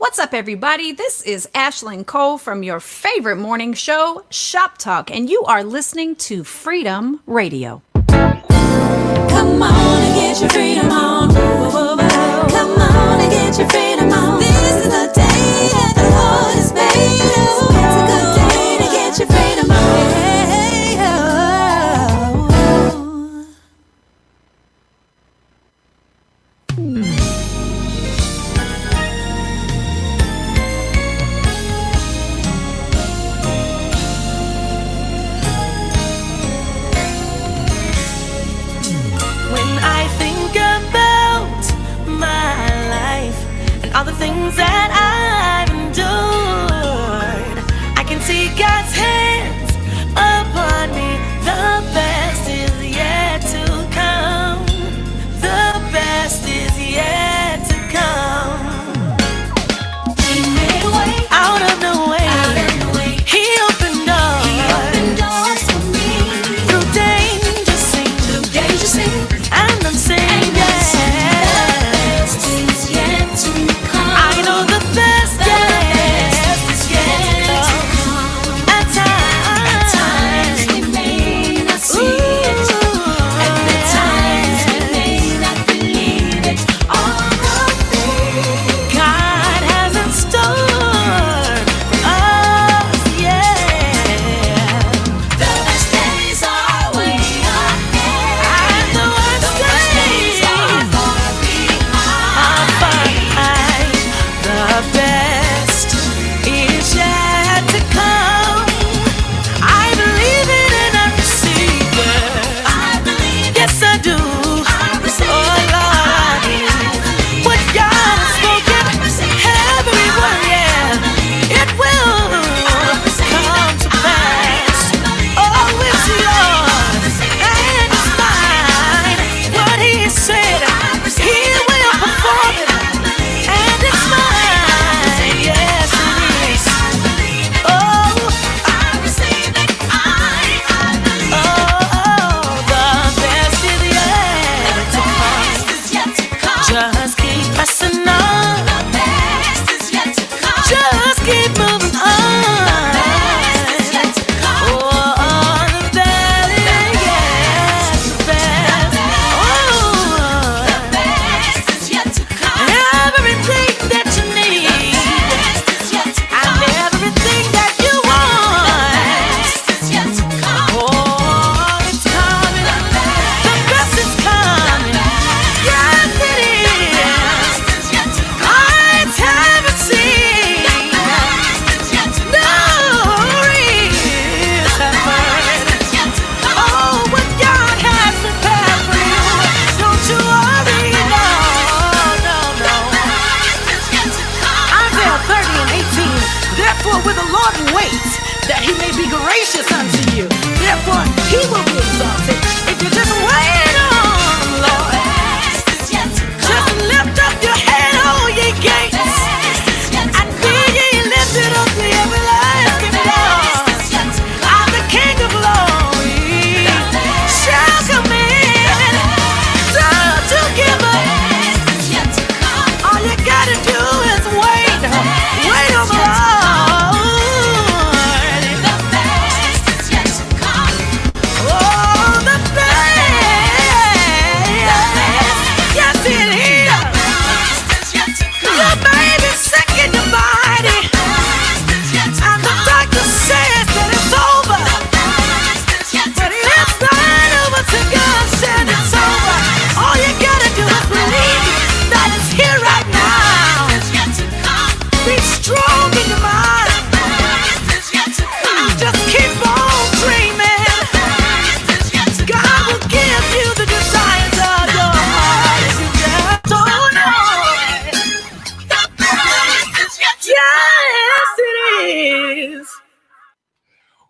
What's up, everybody? This is Ashlyn Cole from your favorite morning show, Shop Talk, and you are listening to Freedom Radio. Come on and get your freedom on. Come on and get your freedom on. This is the day that the Lord has made. It's a good day to get your freedom on. All the things that I've endured, I can see God's hands upon me. The best is yet to come. The best is yet to come. He made a way out of the way. He opened doors for me. Through danger seen, and I'm singing.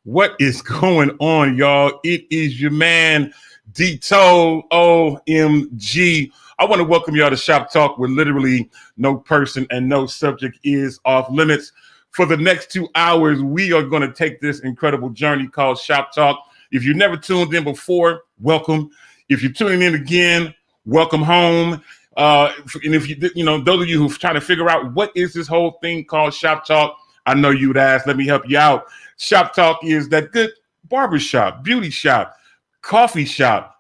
What is going on, y'all? It is your man, D-Toe, OMG. I want to welcome y'all to Shop Talk, where literally no person and no subject is off limits. For the next 2 hours, we are going to take this incredible journey called Shop Talk. If you never tuned in before, welcome. If you're tuning in again, welcome home. And if those of you who trying to figure out what is this whole thing called Shop Talk, I know you would ask. Let me help you out. Shop Talk is that good barbershop, beauty shop, coffee shop,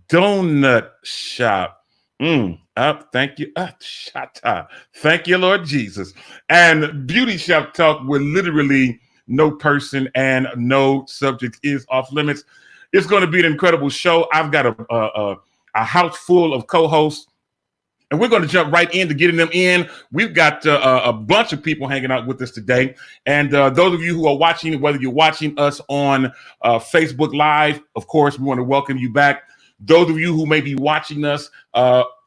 donut shop. Thank you. Thank you, Lord Jesus. And beauty shop talk with literally no person and no subject is off limits. It's going to be an incredible show. I've got a house full of co-hosts, and we're going to jump right into getting them in. We've got a bunch of people hanging out with us today. And those of you who are watching, whether you're watching us on Facebook Live, of course, we want to welcome you back. Those of you who may be watching us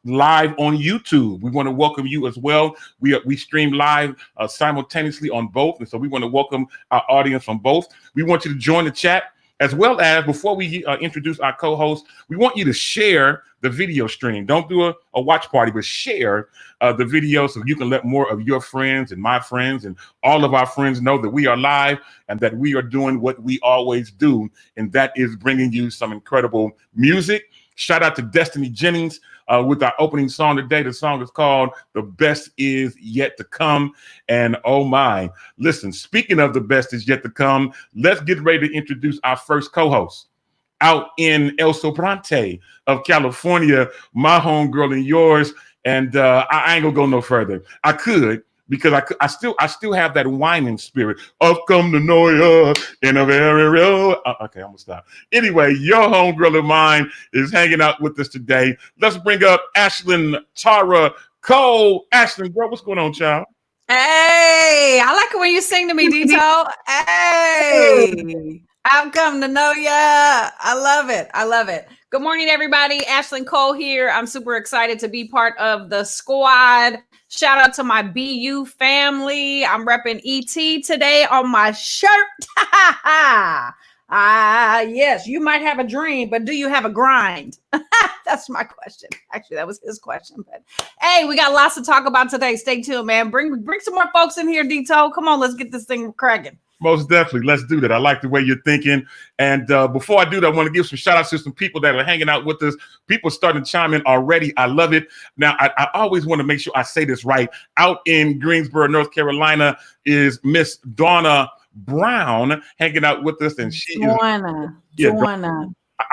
live on YouTube, we want to welcome you as well. We stream live simultaneously on both. And so we want to welcome our audience on both. We want you to join the chat, as well as before we introduce our co-host, we want you to share the video stream. Don't do a watch party, but share the video so you can let more of your friends and my friends and all of our friends know that we are live and that we are doing what we always do, and that is bringing you some incredible music. Shout out to Destiny Jennings with our opening song today. The song is called The Best Is Yet to Come. And oh my, listen, speaking of the best is yet to come, let's get ready to introduce our first co-host. Out in El Sobrante of California, my homegirl and yours. And I ain't gonna go no further. I could, because I still have that whining spirit. I've come to know you in a very real. Okay, I'm gonna stop. Anyway, your homegirl of mine is hanging out with us today. Let's bring up Ashlyn Tara Cole. Ashlyn, girl, what's going on, child? Hey, I like it when you sing to me, Dito. Hey, I've come to know ya. I love it. I love it. Good morning, everybody. Ashlyn Cole here. I'm super excited to be part of the squad. Shout out to my BU family. I'm repping ET today on my shirt. Yes, you might have a dream, but do you have a grind? That's my question. Actually, that was his question. But hey, we got lots to talk about today. Stay tuned, man. Bring some more folks in here, Dito. Come on, let's get this thing cracking. Most definitely. Let's do that. I like the way you're thinking. And before I do that, I want to give some shout outs to some people that are hanging out with us. People starting to chime in already. I love it. Now, I always want to make sure I say this right. Out in Greensboro, North Carolina is Miss Donna Brown hanging out with us. And she Donna.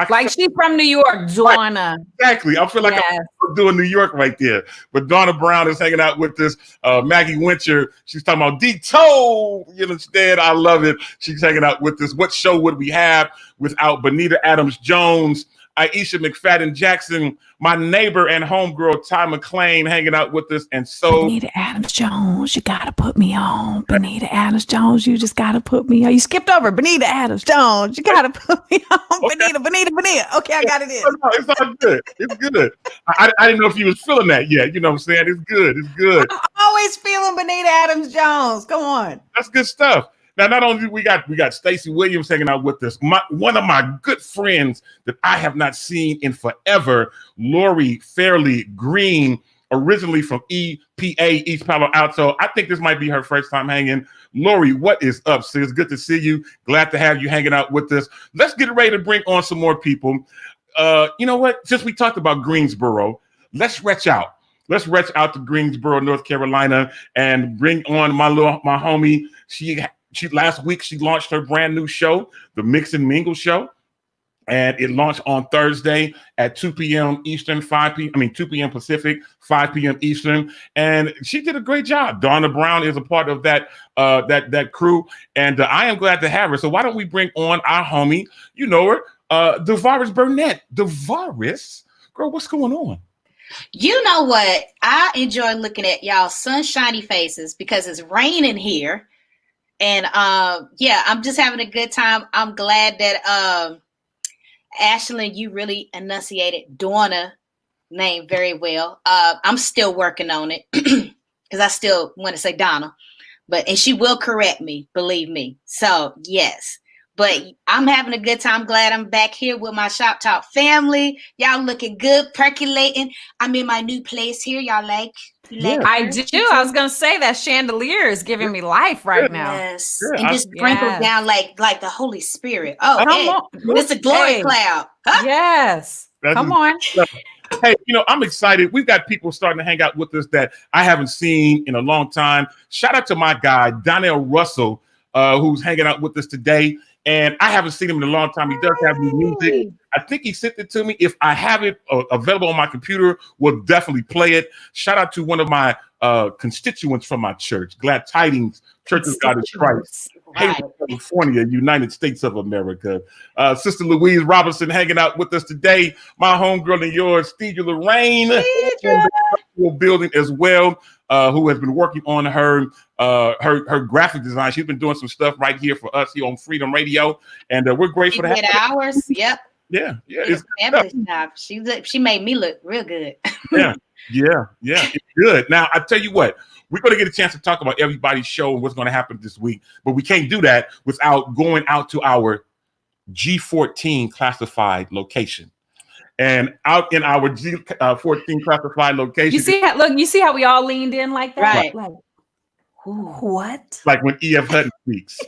Like she's from New York, Donna. Exactly. I feel like I'm doing New York right there. But Donna Brown is hanging out with us. Maggie Winter, she's talking about Dito. You understand? I love it. She's hanging out with us. What show would we have without Bonita Adams-Jones, Aisha McFadden Jackson, my neighbor and homegirl Ty McClain hanging out with us, and so Bonita Adams-Jones, you gotta put me on. Bonita Adams-Jones, you just gotta put me on. You skipped over Bonita Adams-Jones, you gotta put me on. Okay. Bonita. Okay, I got it in. No, it's all good. It's good. I didn't know if you was feeling that yet. You know what I'm saying? It's good. It's good. I'm always feeling Bonita Adams-Jones. Come on. That's good stuff. Now, not only we got Stacey Williams hanging out with us, one of my good friends that I have not seen in forever, Lori Fairley Green, originally from EPA, East Palo Alto. I think this might be her first time hanging. Lori, what is up, sis? Good to see you. Glad to have you hanging out with us. Let's get ready to bring on some more people. You know what? Since we talked about Greensboro, let's reach out. Let's reach out to Greensboro, North Carolina, and bring on my homie. She last week she launched her brand new show, the Mix and Mingle Show, and it launched on Thursday at 2 p.m. Eastern, 2 p.m. Pacific, 5 p.m. Eastern, and she did a great job. Donna Brown is a part of that crew, and I am glad to have her. So why don't we bring on our homie? You know her, Devaris Burnett. Devaris, girl, what's going on? You know what? I enjoy looking at y'all sunshiny faces because it's raining here. And I'm just having a good time. I'm glad that Ashlyn, you really enunciated Donna name very well. I'm still working on it because I still want to say Donna, and she will correct me, believe me. So yes, but I'm having a good time. Glad I'm back here with my Shop Talk family. Y'all looking good, percolating. I'm in my new place here. Y'all like? Yeah. I do. I was gonna say that chandelier is giving me life right now. Yes, and just sprinkle down like the Holy Spirit. Oh, hey, it's a glory cloud. Huh? Yes. Come on. Hey, I'm excited. We've got people starting to hang out with us that I haven't seen in a long time. Shout out to my guy, Donnell Russell, who's hanging out with us today. And I haven't seen him in a long time. He does have new music. I think he sent it to me. If I have it available on my computer, we'll definitely play it. Shout out to one of my constituents from my church, Glad Tidings Church of God is Christ, Hayward, California, United States of America. Sister Louise Robinson hanging out with us today. My homegirl and yours, Stevia Lorraine, in the building as well, who has been working on her graphic design. She's been doing some stuff right here for us here on Freedom Radio, and we're grateful to have her. Hours. Yep. Yeah. It's job. She made me look real good. Yeah. It's good. Now, I tell you what, we're going to get a chance to talk about everybody's show and what's going to happen this week, but we can't do that without going out to our G14 classified location. And out in our G14 classified location, you see how we all leaned in like that? Right. Like, what? Like when E.F. Hutton speaks.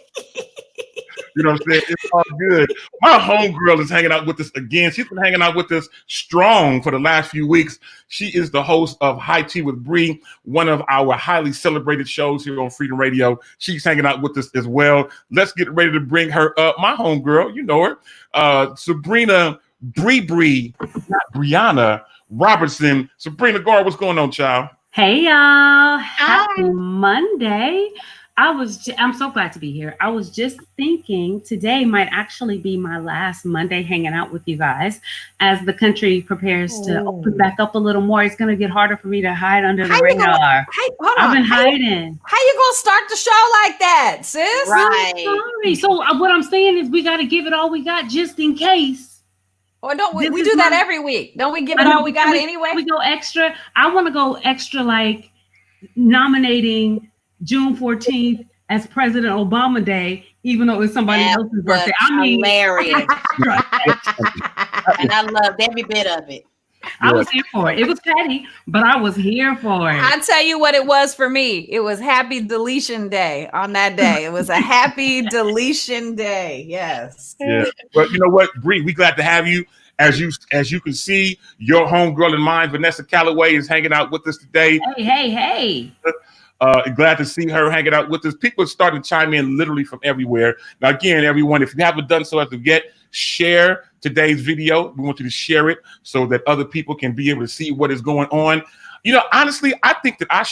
You know what I'm saying? It's all good. My homegirl is hanging out with us again. She's been hanging out with us strong for the last few weeks. She is the host of High Tea with Bree, one of our highly celebrated shows here on Freedom Radio. She's hanging out with us as well. Let's get ready to bring her up. My homegirl, you know her, Sabrina not Brianna Robertson. Sabrina Gar, what's going on, child? Hey y'all, happy Monday. I'm so glad to be here. I was just thinking today might actually be my last Monday hanging out with you guys as the country prepares to open back up a little more. It's going to get harder for me to hide under the radar. I've been hiding. How you going to start the show like that, sis? Right. Sorry. So what I'm saying is we got to give it all we got just in case. Or don't we do that every week? Don't we give it all we got anyway? We go extra. I want to go extra, like nominating June 14th as President Obama Day, even though it's somebody else's birthday. I mean, hilarious. And I loved every bit of it. I was here for it. It was petty, but I was here for it. I tell you what it was for me. It was Happy Deletion Day on that day. It was a happy deletion day. Yes. Yeah. But you know what, Bree, we glad to have you. As you can see, your homegirl and mine, Vanessa Calloway, is hanging out with us today. Hey. Glad to see her hanging out with us. People are starting to chime in literally from everywhere. Now, again, everyone, if you haven't done so as of yet, share today's video. We want you to share it so that other people can be able to see what is going on. Honestly, I think that I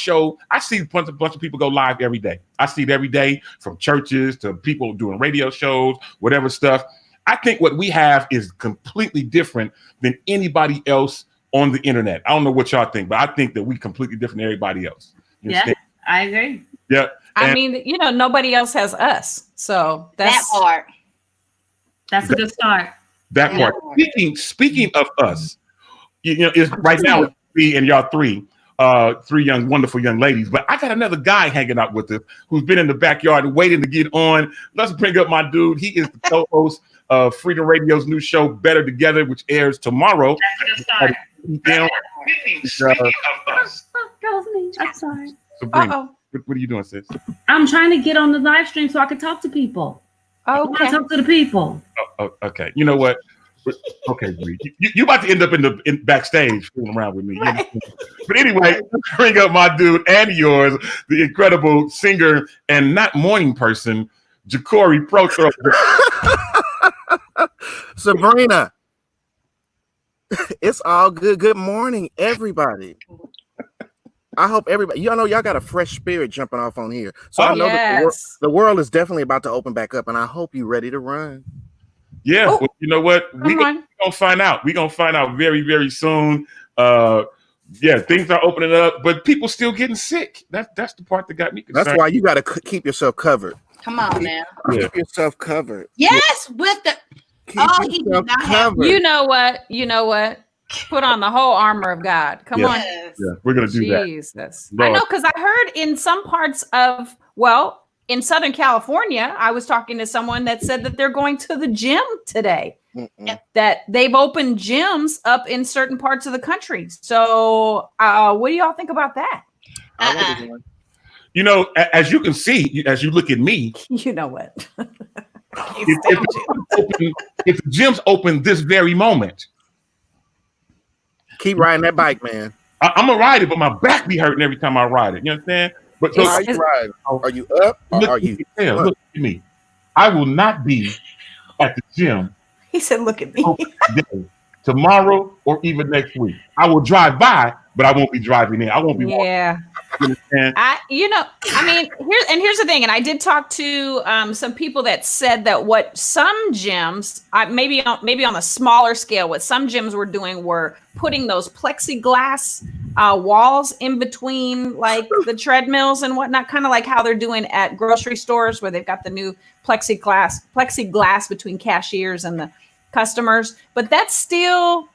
see a bunch of people go live every day. I see it every day, from churches to people doing radio shows, whatever stuff. I think what we have is completely different than anybody else on the internet. I don't know what y'all think, but I think that we completely different than everybody else. Yeah, I agree. Yeah. I mean, nobody else has us. So that's that part. That's a good start. That part. Speaking of us, it's right now it's me and y'all three wonderful young ladies. But I got another guy hanging out with us who's been in the backyard waiting to get on. Let's bring up my dude. He is the co-host of Freedom Radio's new show, Better Together, which airs tomorrow. That was me. I'm sorry. Sabrina, what are you doing, sis? I'm trying to get on the live stream so I can talk to people. I want to talk to the people. Oh, okay. You know what? Okay, Bree. You about to end up in backstage fooling around with me. But anyway, let's bring up my dude and yours, the incredible singer and not morning person, Ja'Cory Protro. Sabrina, it's all good. Good morning, everybody. I hope everybody, y'all got a fresh spirit jumping off on here. So I know that the world is definitely about to open back up, and I hope you're ready to run. Yeah, well, you know what? We're going to find out. We're going to find out very, very soon. Things are opening up, but people still getting sick. That's the part that got me concerned. That's why you got to keep yourself covered. Come on, man. Keep yourself covered. Yes, with the... he did not have... You know what? Put on the whole armor of God. Come on. Yeah, we're going to do that. I know, because I heard in some parts of, in Southern California, I was talking to someone that said that they're going to the gym today. That they've opened gyms up in certain parts of the country. So what do y'all think about that? As you can see, as you look at me, you know what? if the gym's open this very moment, Keep riding that bike, man. I'm gonna ride it, but my back be hurting every time I ride it. You understand? But so, how you riding? Are you up or are you? Look at me. I will not be at the gym. He said, "Look at me." Tomorrow or even next week. I will drive by, but I won't be driving in. I won't be walking. Yeah. Here's the thing, and I did talk to some people that said that what some gyms, maybe on a smaller scale, what some gyms were doing were putting those plexiglass walls in between like the treadmills and whatnot, kind of like how they're doing at grocery stores where they've got the new plexiglass between cashiers and the customers. But that's not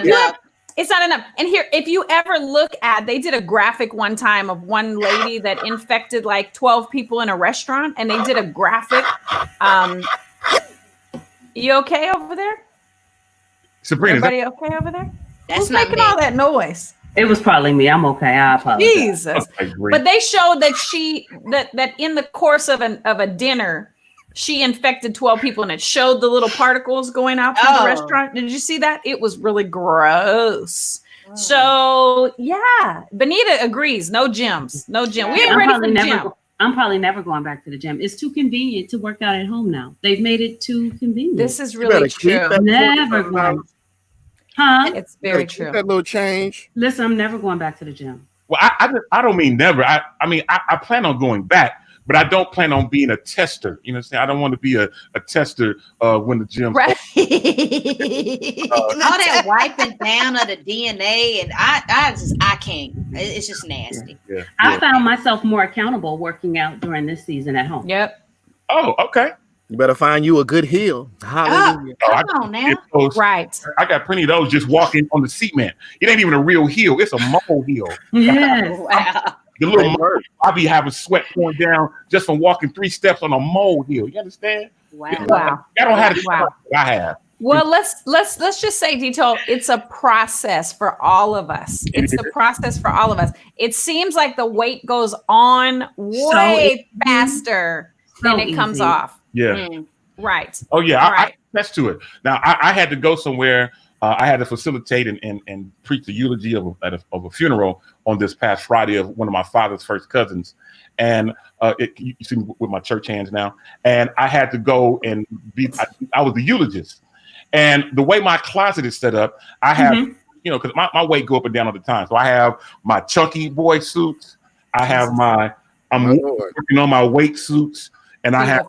enough. It's not enough. And here, if you ever look at, they did a graphic one time of one lady that infected like 12 people in a restaurant, and they did a graphic. You okay over there? Sabrina, everybody okay over there? That's Who's making all that noise? It was probably me. I'm okay. I apologize. Jesus. But they showed that that in the course of a dinner, she infected 12 people, and it showed the little particles going out from the restaurant. Did you see that? It was really gross. Oh. So yeah, Benita agrees. No gyms, no gym. We ain't ready for the gym. I'm probably never going back to the gym. It's too convenient to work out at home now. They've made it too convenient. This is really true. Never going. Huh? It's very true. That little change. Listen, I'm never going back to the gym. Well, I don't mean never. I mean I plan on going back. But I don't plan on being a tester. You know what I'm saying? I don't want to be a tester when the gym. Right. All that wiping down of the DNA, and I can't. It's just nasty. Yeah. I found myself more accountable working out during this season at home. Yep. Oh, okay. You better find you a good heel. Hallelujah. Come on now. Right. I got plenty of those just walking on the cement. It ain't even a real heel. It's a mole heel. Yes. Wow. The little mole, I be having sweat pouring down just from walking 3 steps on a mole hill. You understand? Wow. I don't have the I have. Well, let's just say, Dito, it's a process for all of us. It's a process for all of us. It seems like the weight goes on way faster than it comes off. Yeah. Right. Oh yeah. I attest to it. Now I had to go somewhere. I had to facilitate and preach the eulogy of a funeral on this past Friday of one of my father's first cousins. And you see me with my church hands now. And I had to go and I was the eulogist. And the way my closet is set up, I have, because my weight go up and down all the time. So I have my chunky boy suits. I have I'm working on my weight suits. And I have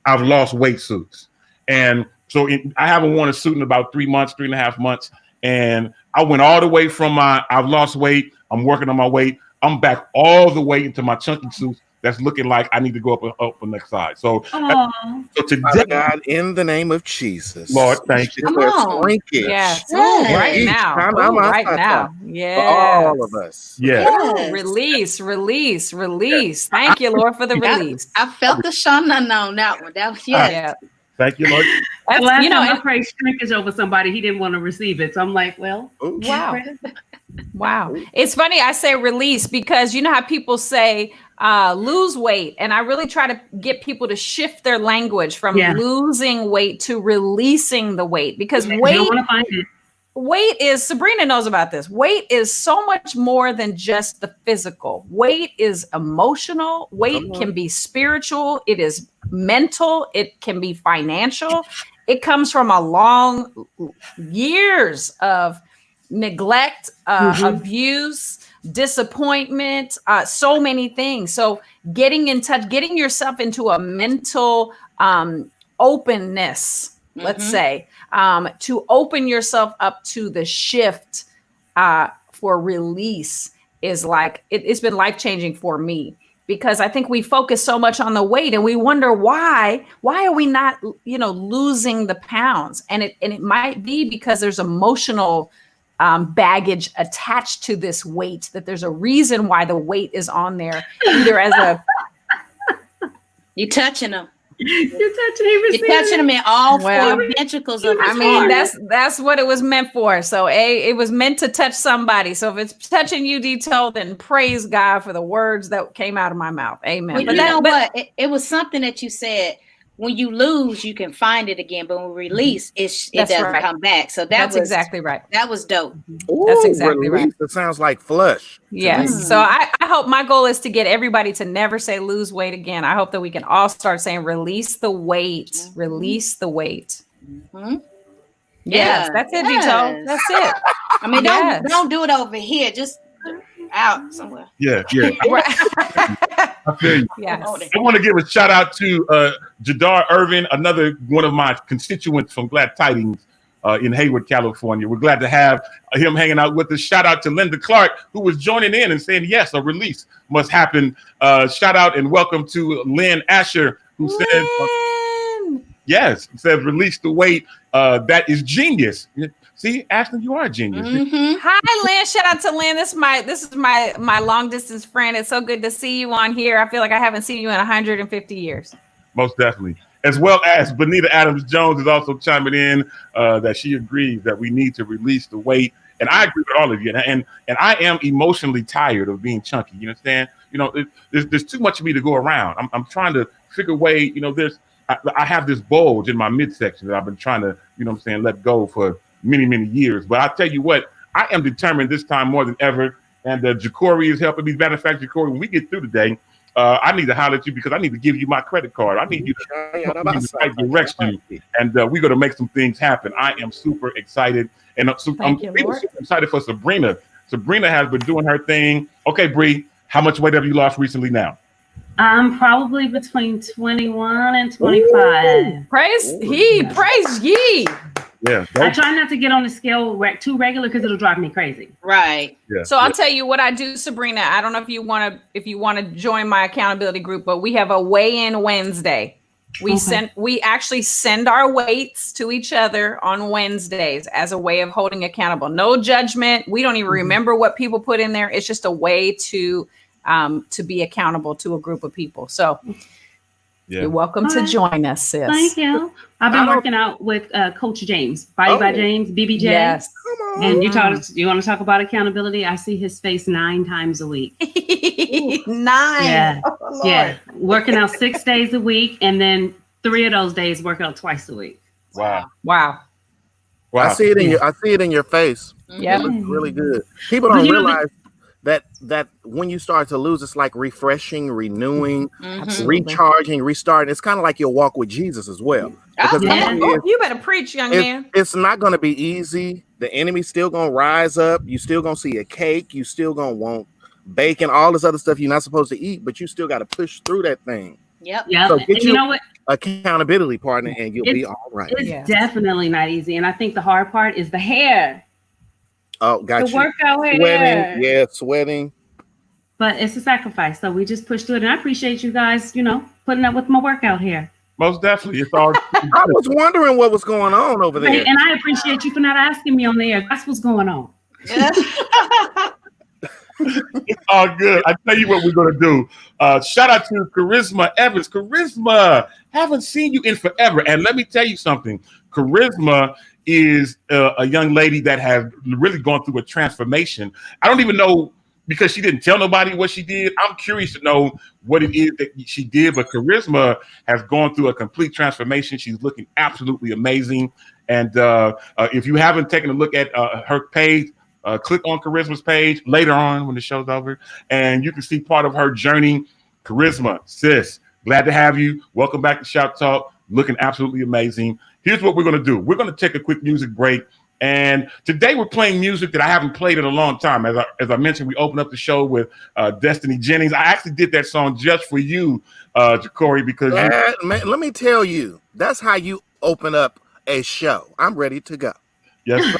I've lost weight suits. And so I haven't worn a suit in about 3.5 months. And I went all the way from I've lost weight. I'm working on my weight. I'm back all the way into my chunky suits. That's looking like I need to go up the next side. So today, God, in the name of Jesus, Lord, thank you. Come on. Yes. Right now. Right now. Yeah. For all of us. Yeah. Release. Thank you, Lord, for the release. I felt the shana on that one. That was yeah. Thank you, Lord. I prayed shrinkage over somebody. He didn't want to receive it. So I'm like, well, wow. Wow. It's funny. I say release because you know how people say lose weight. And I really try to get people to shift their language from losing weight to releasing the weight because weight is, Sabrina knows about this. Weight is so much more than just the physical. Weight is emotional. Weight can be spiritual. It is mental. It can be financial. It comes from a long years of neglect, abuse, disappointment, so many things. So getting in touch, getting yourself into a mental openness, let's say, to open yourself up to the shift for release is like, it's been life-changing for me because I think we focus so much on the weight and we wonder why are we not, losing the pounds? And it might be because there's emotional baggage attached to this weight, that there's a reason why the weight is on there, either as a you touching them. You're touching them in all 4 ventricles of his heart. That's what it was meant for. So it was meant to touch somebody. So if it's touching you, Dito, then praise God for the words that came out of my mouth. Amen. But you know what? It was something that you said when you lose, you can find it again, but when release, it doesn't come back. So that's exactly right. That was dope. Ooh, that's exactly release, right. It sounds like flush. Yes. So I hope my goal is to get everybody to never say lose weight again. I hope that we can all start saying release the weight, release the weight. Yes, that's it, Dito. That's it. I mean, don't do it over here. Just out somewhere. Yeah. I feel you. Yes. I want to give a shout out to Jadar Irvin, another one of my constituents from Glad Tidings in Hayward, California. We're glad to have him hanging out with us. Shout out to Linda Clark, who was joining in and saying, yes, a release must happen. Shout out and welcome to Lynn Asher, who says release the weight. That is genius. See, Ashley, you are a genius. Hi, Lynn. Shout out to Lynn. This is my long distance friend. It's so good to see you on here. I feel like I haven't seen you in 150 years. Most definitely. As well as Benita Adams Jones is also chiming in that she agrees that we need to release the weight. And I agree with all of you. And I am emotionally tired of being chunky. You understand? There's too much of me to go around. I'm trying to figure a way. I have this bulge in my midsection that I've been trying to, let go for many, many years. But I tell you what, I am determined this time more than ever. And Jacory is helping me. Matter of fact, Jacory, when we get through today, I need to holler at you because I need to give you my credit card. I need you to go in the right direction. And we're going to make some things happen. I am super excited. And I'm super excited for Sabrina. Sabrina has been doing her thing. Okay, Bree, how much weight have you lost recently now? I'm probably between 21 and 25. Praise ye. Yeah. I try not to get on the scale too regular because it'll drive me crazy. Right. Yeah. So I'll tell you what I do, Sabrina. I don't know if you want to join my accountability group, but we have a weigh-in Wednesday. We actually send our weights to each other on Wednesdays as a way of holding accountable. No judgment. We don't even remember what people put in there. It's just a way to be accountable to a group of people. So you're welcome to join us, sis. Thank you. I've been working out with Coach James, Body by James, BBJ. Yes. And you want to talk about accountability? I see his face 9 times a week. 9. Yeah. Oh, yeah. Working out 6 days a week, and then 3 of those days work out twice a week. Wow. I see it in your face. Yeah. It looks really good. People don't realize that when you start to lose, it's like refreshing, renewing, recharging, restarting. It's kind of like your walk with Jesus as well. Because you better preach, young man. It's not going to be easy. The enemy's still going to rise up. You still going to see a cake. You still going to want bacon, all this other stuff you're not supposed to eat, but you still got to push through that thing. Yep. So get you know what? Accountability partner, and you'll be all right. It's definitely not easy. And I think the hard part is the hair. Oh, got the workout hair. Sweating. Yeah, sweating. But it's a sacrifice. So we just push through it. And I appreciate you guys, putting up with my workout hair. Most definitely. It's all I was wondering what was going on over there. And I appreciate you for not asking me on the air. That's what's going on. It's all good. I tell you what we're going to do. Shout out to Charisma Evans. Charisma, haven't seen you in forever. And let me tell you something. Charisma is a young lady that has really gone through a transformation. I don't even know, because she didn't tell nobody what she did. I'm curious to know what it is that she did, but Charisma has gone through a complete transformation. She's looking absolutely amazing. And if you haven't taken a look at her page, click on Charisma's page later on when the show's over, and you can see part of her journey. Charisma, sis, glad to have you. Welcome back to Shop Talk. Looking absolutely amazing. Here's what we're going to do. We're going to take a quick music break. And today we're playing music that I haven't played in a long time. As I mentioned, we opened up the show with Destiny Jennings. I actually did that song just for you, Jacory, because man, let me tell you, that's how you open up a show. I'm ready to go. Yes, sir.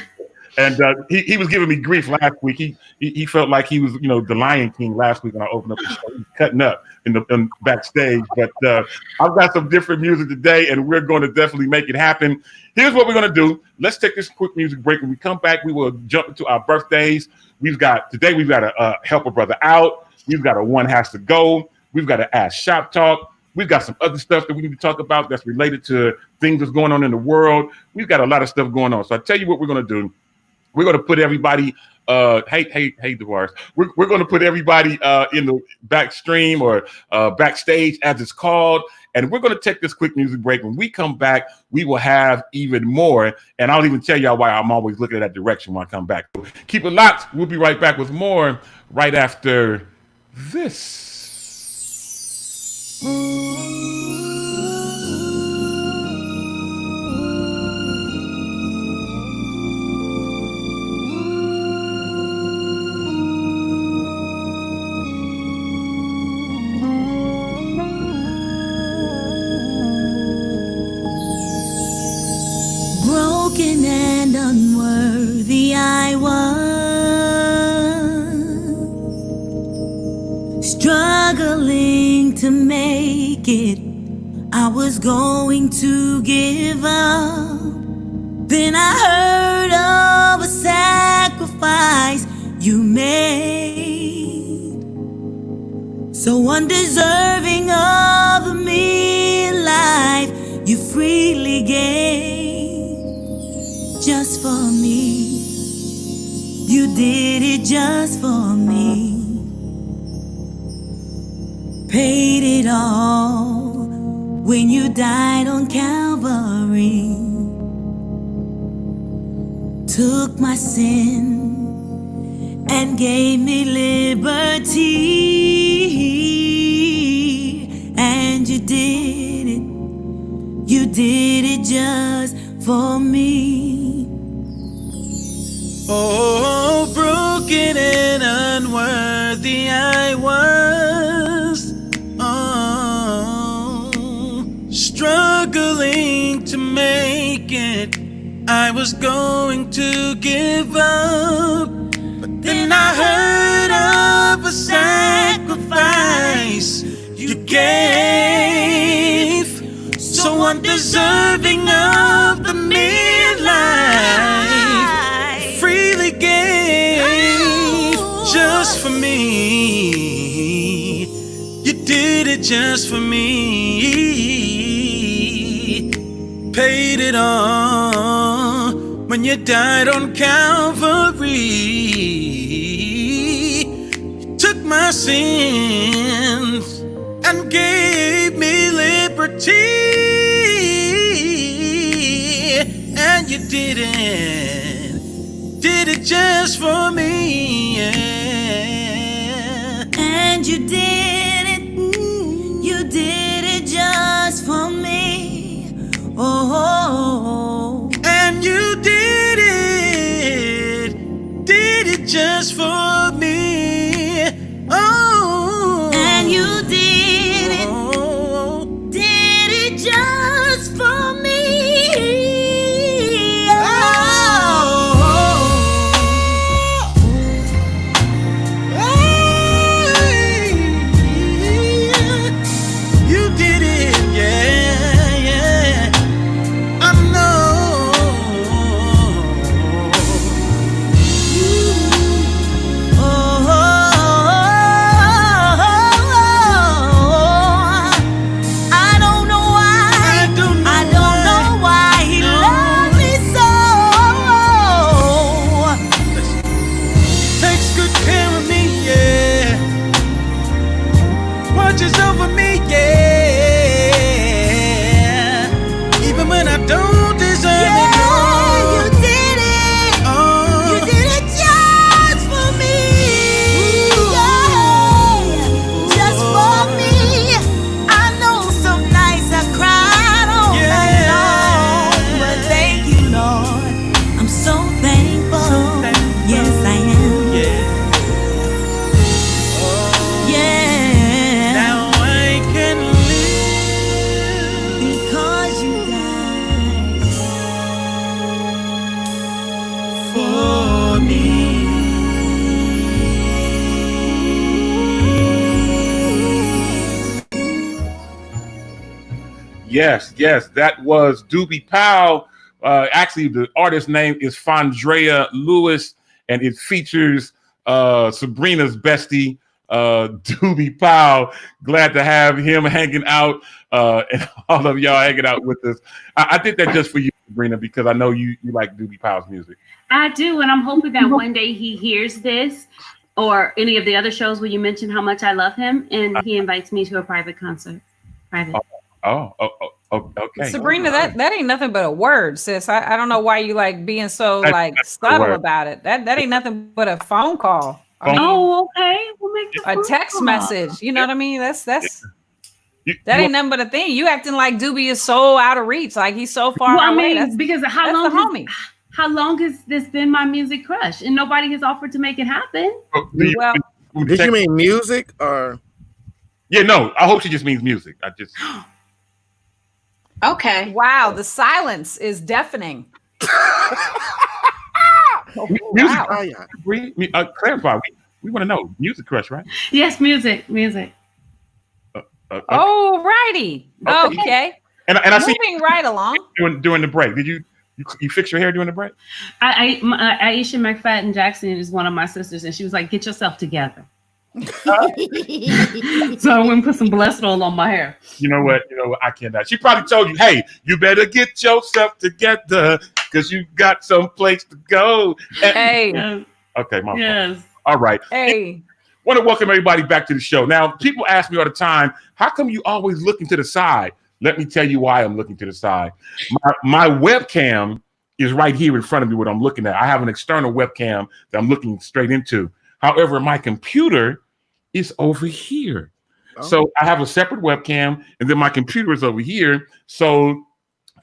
And he was giving me grief last week. He felt like he was, the Lion King last week when I opened up the show. He was cutting up in backstage. But I've got some different music today, and we're going to definitely make it happen. Here's what we're going to do. Let's take this quick music break. When we come back, we will jump into our birthdays. Today we've got to help a brother out. We've got a One Has to Go. We've got to ask Shop Talk. We've got some other stuff that we need to talk about that's related to things that's going on in the world. We've got a lot of stuff going on. So I tell you what we're going to do. We're going to put everybody, hey, DeVaris. We're going to put everybody in the back stream or backstage, as it's called, And we're going to take this quick music break. When we come back, we will have even more. And I'll even tell y'all why I'm always looking at that direction when I come back. Keep it locked. We'll be right back with more right after this. Broken and unworthy I was, struggling to make it. I was going to give up. Then I heard of a sacrifice you made, so undeserving of the mere life you freely gave. Just for me, you did it just for me. Paid it all when you died on Calvary. Took my sin and gave me liberty. And you did it just for me. Oh, broken and unworthy I was, struggling to make it. I was going to give up, but then I heard of a sacrifice you gave, so undeserving of the midlife freely gave just for me. You did it just for me. Paid it all when you died on Calvary. You took my sins and gave me liberty. And you did it just for me, yeah. And you did it just for me. Oh, and you did it just for me. Oh, and you did it just for me. Yes, that was Doobie Powell. Actually, the artist's name is Fondrea Lewis, and it features Sabrina's bestie, Doobie Powell. Glad to have him hanging out, and all of y'all hanging out with us. I did that just for you, Sabrina, because I know you like Doobie Powell's music. I do, and I'm hoping that one day he hears this or any of the other shows where you mention how much I love him, and he invites me to a private concert. Private. Okay. Sabrina, that ain't nothing but a word, sis. I don't know why you like being so like subtle about it. That ain't nothing but a phone call. Okay. We'll make a text message. You know what I mean? That ain't nothing but a thing. You acting like Doobie is so out of reach, like he's so far away. I mean, because how long has this been my music crush, and nobody has offered to make it happen? Well, did you mean music or? Yeah, no. I hope she just means music. I just. Okay. Wow, the silence is deafening. Music. Clarify. We want to know music crush, right? Yes, music. Oh, righty. Okay. And I see moving right along during the break. Did you fix your hair during the break? Aisha McFadden Jackson is one of my sisters, and she was like, "Get yourself together." So I went and put some blessed oil on my hair. You know what? I cannot. She probably told you, "Hey, you better get yourself together because you got some place to go." Hey. Okay, my yes. fault. All right. Hey. Want to welcome everybody back to the show. Now, people ask me all the time, how come you always looking to the side? Let me tell you why I'm looking to the side. My webcam is right here in front of me, what I'm looking at. I have an external webcam that I'm looking straight into. However, my computer is over here. Oh. So I have a separate webcam, and then my computer is over here. So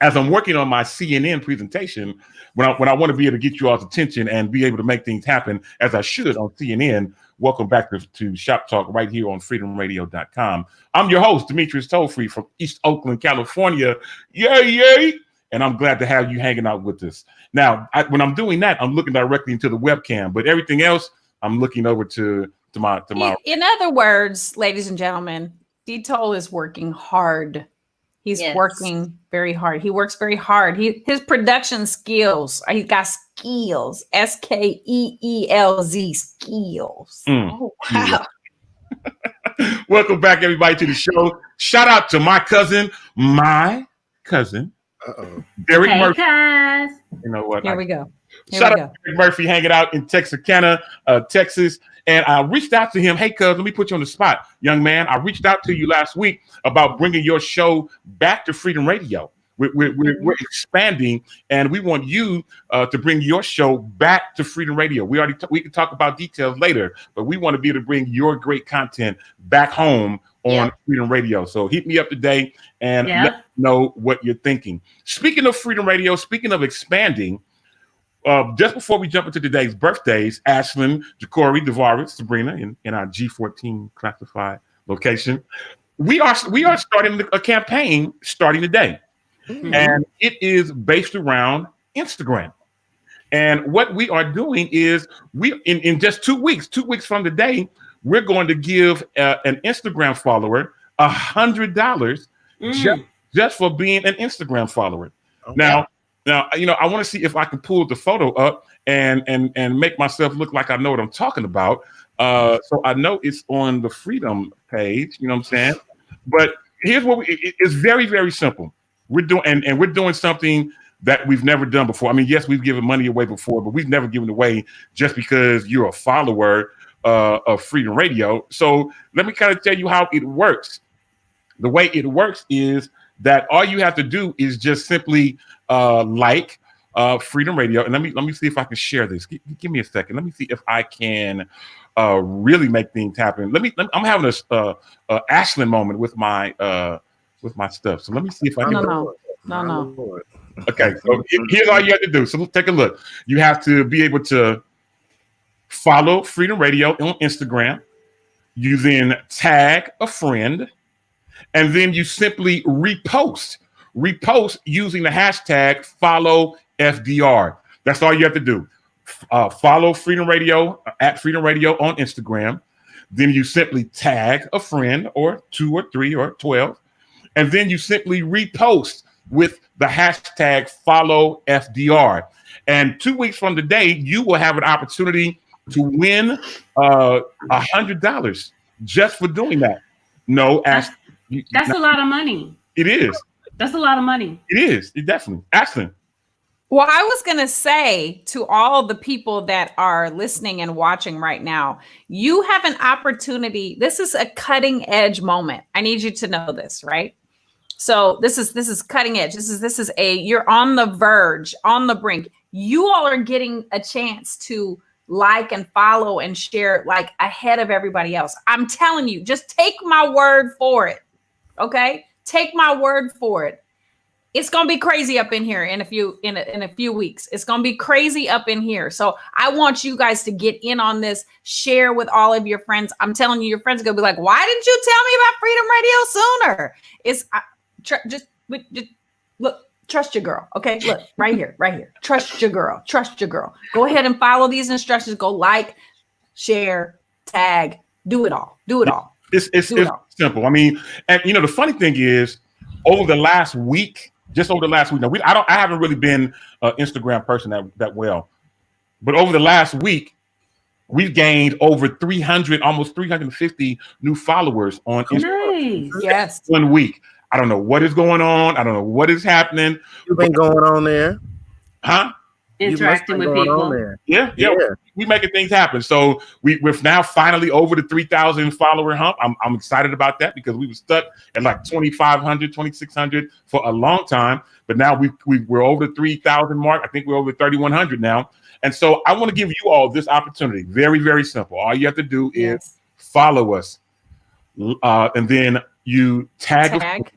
as I'm working on my CNN presentation, when I want to be able to get you all's attention and be able to make things happen as I should on CNN, welcome back to Shop Talk right here on freedomradio.com. I'm your host, Demetrius Tollfree from East Oakland, California. Yay! And I'm glad to have you hanging out with us. Now, when I'm doing that, I'm looking directly into the webcam, but everything else, I'm looking over to my. In other words, ladies and gentlemen, D-Toll is working hard. He's working very hard. He works very hard. His production skills. He got skills. SKEELZ skills. Oh, wow. Welcome back, everybody, to the show. Shout out to my cousin, Derek Murphy. Guys. You know what? Here we go. Shout out to Derek Murphy hanging out in Texarkana, Texas. And I reached out to him. Hey, cuz, let me put you on the spot, young man. I reached out to you last week about bringing your show back to Freedom Radio. We're expanding, and we want you to bring your show back to Freedom Radio. We can talk about details later, but we want to be able to bring your great content back home on Freedom Radio. So hit me up today and let me know what you're thinking. Speaking of Freedom Radio, speaking of expanding, just before we jump into today's birthdays, Ashlyn, Jacory, Devaris, Sabrina, in our G14 classified location, we are starting a campaign starting today. Mm-hmm. And it is based around Instagram. And what we are doing is in just 2 weeks from today, we're going to give an Instagram follower $100 just for being an Instagram follower. Okay. Now, I want to see if I can pull the photo up and make myself look like I know what I'm talking about. So I know it's on the Freedom page, you know what I'm saying? But here's what it's very, very simple. We're doing something that we've never done before. I mean, yes, we've given money away before, but we've never given away just because you're a follower of Freedom Radio. So let me kind of tell you how it works. The way it works is that all you have to do is just simply like Freedom Radio. And let me see if I can share this. Give me a second. Let me see if I can really make things happen. I'm having a Ashlyn moment with my stuff. So let me see if I can. No. Okay, so here's all you have to do. So let's take a look. You have to be able to follow Freedom Radio on Instagram. You then tag a friend, and then you simply repost using the hashtag follow FDR. That's all you have to do. Follow Freedom Radio at Freedom Radio on Instagram. Then you simply tag a friend, or 2 or 3 or 12. And then you simply repost with the hashtag follow FDR. And 2 weeks from today, you will have an opportunity to win $100 just for doing that. No, that's a lot of money. It is. That's a lot of money. It is. It definitely. Ashlyn. Well, I was going to say to all the people that are listening and watching right now, you have an opportunity. This is a cutting edge moment. I need you to know this, right? So this is cutting edge. This is you're on the verge, on the brink. You all are getting a chance to like and follow and share like ahead of everybody else. I'm telling you, just take my word for it. Okay? Take my word for it. It's gonna be crazy up in here in a few weeks. It's gonna be crazy up in here. So I want you guys to get in on this. Share with all of your friends. I'm telling you, your friends are gonna be like, "Why didn't you tell me about Freedom Radio sooner?" It's just look. Trust your girl. Okay, look right here. Trust your girl. Go ahead and follow these instructions. Go like, share, tag, do it all. It's simple. I mean, and you know, the funny thing is, over the last week. Now I haven't really been an Instagram person that well, but over the last week, we've gained over 300, almost 350 new followers on Instagram. Nice. Yes. 1 week. I don't know what is going on. I don't know what is happening. You've been going on there, huh? Interacting with people. Yeah. We making things happen. So we're now finally over the 3,000 follower hump. I'm excited about that because we were stuck at like 2,500, 2,600 for a long time. But now we're over the 3,000 mark. I think we're over 3,100 now. And so I want to give you all this opportunity. Very, very simple. All you have to do is follow us. And then you tag.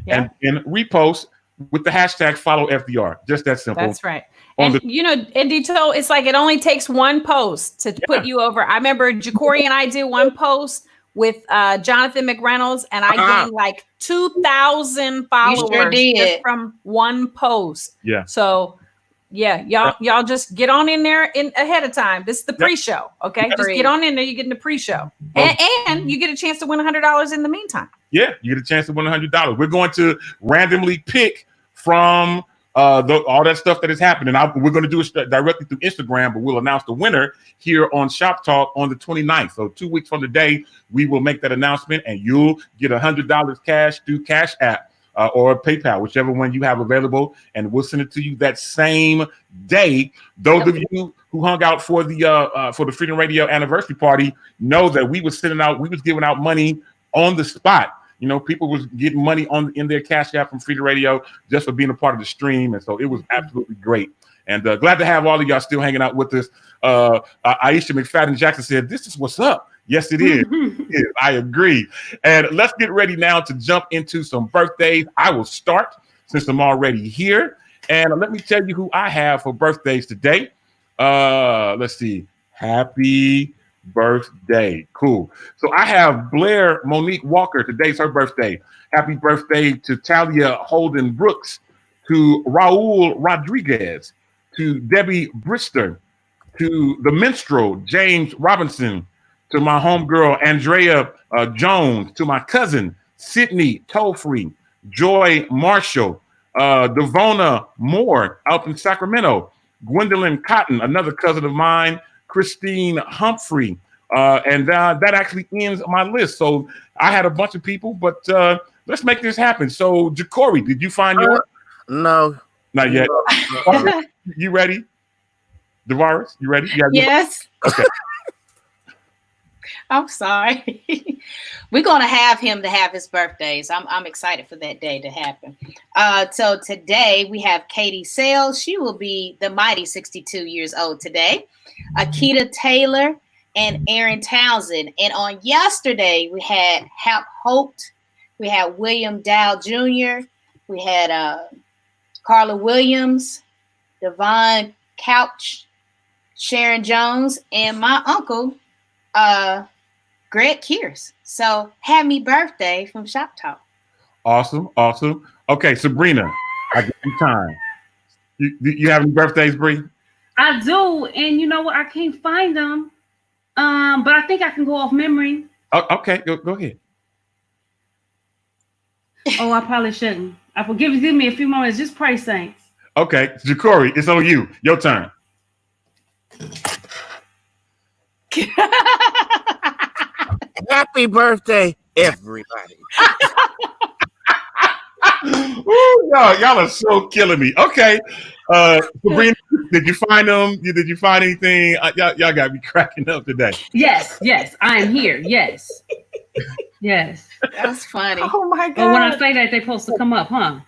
And repost with the hashtag follow FDR. Just that simple. That's right. And Dito, it's like it only takes one post to put you over. I remember Jacory and I did one post with Jonathan McReynolds, and I gained like 2,000 followers just from one post. Yeah. So y'all just get on in there ahead of time. This is the pre-show. Okay. Just get on in there. You get in the pre-show. And you get a chance to win $100 in the meantime. Yeah, you get a chance to win $100. We're going to randomly pick from all that stuff that is happening. We're going to do it directly through Instagram, but we'll announce the winner here on Shop Talk on the 29th. So 2 weeks from today, we will make that announcement, and you'll get $100 cash through Cash App or PayPal, whichever one you have available, and we'll send it to you that same day. Those of you who hung out for the Freedom Radio anniversary party know that we was giving out money on the spot. You know, people was getting money in their Cash App from Freedom Radio just for being a part of the stream. And so it was absolutely great. And glad to have all of y'all still hanging out with us. Aisha McFadden Jackson said, "This is what's up." Yes, it is. I agree. And let's get ready now to jump into some birthdays. I will start since I'm already here. And let me tell you who I have for birthdays today. Let's see. Happy birthday. Cool. So I have Blair Monique Walker. Today's her birthday. Happy birthday to Talia Holden Brooks, to Raul Rodriguez, to Debbie Brister, to the minstrel James Robinson, to my homegirl Andrea Jones, to my cousin Sydney Tollfree, Joy Marshall, Devona Moore out in Sacramento, Gwendolyn Cotton, another cousin of mine, Christine Humphrey, and that actually ends my list. So I had a bunch of people, but let's make this happen. So Jacory, did you find yours? No, not yet. You ready? Davaris, you ready? Yes. Okay. I'm sorry. We're gonna have him to have his birthdays. I'm excited for that day to happen. So today we have Katie Sales. She will be the mighty 62 years old today. Akita Taylor and Aaron Townsend. And on yesterday we had Hap Holt, we had William Dow Jr., we had Carla Williams, Devon Couch, Sharon Jones, and my uncle Greg Kears. So happy birthday from Shop Talk. Awesome. Okay, Sabrina, I give you time. You have any birthdays, Bree? I do, and you know what? I can't find them. But I think I can go off memory. Oh, okay, go ahead. Oh, I probably shouldn't. Give me a few moments. Just pray, saints. Okay, Jacory, it's on you. Your turn. Happy birthday, everybody. Ooh, y'all are so killing me. Okay. Sabrina, did you find them? Did you find anything? Y'all got me cracking up today. Yes, I am here. Yes. Yes. That's funny. Oh my God. But when I say that, they're supposed to come up, huh?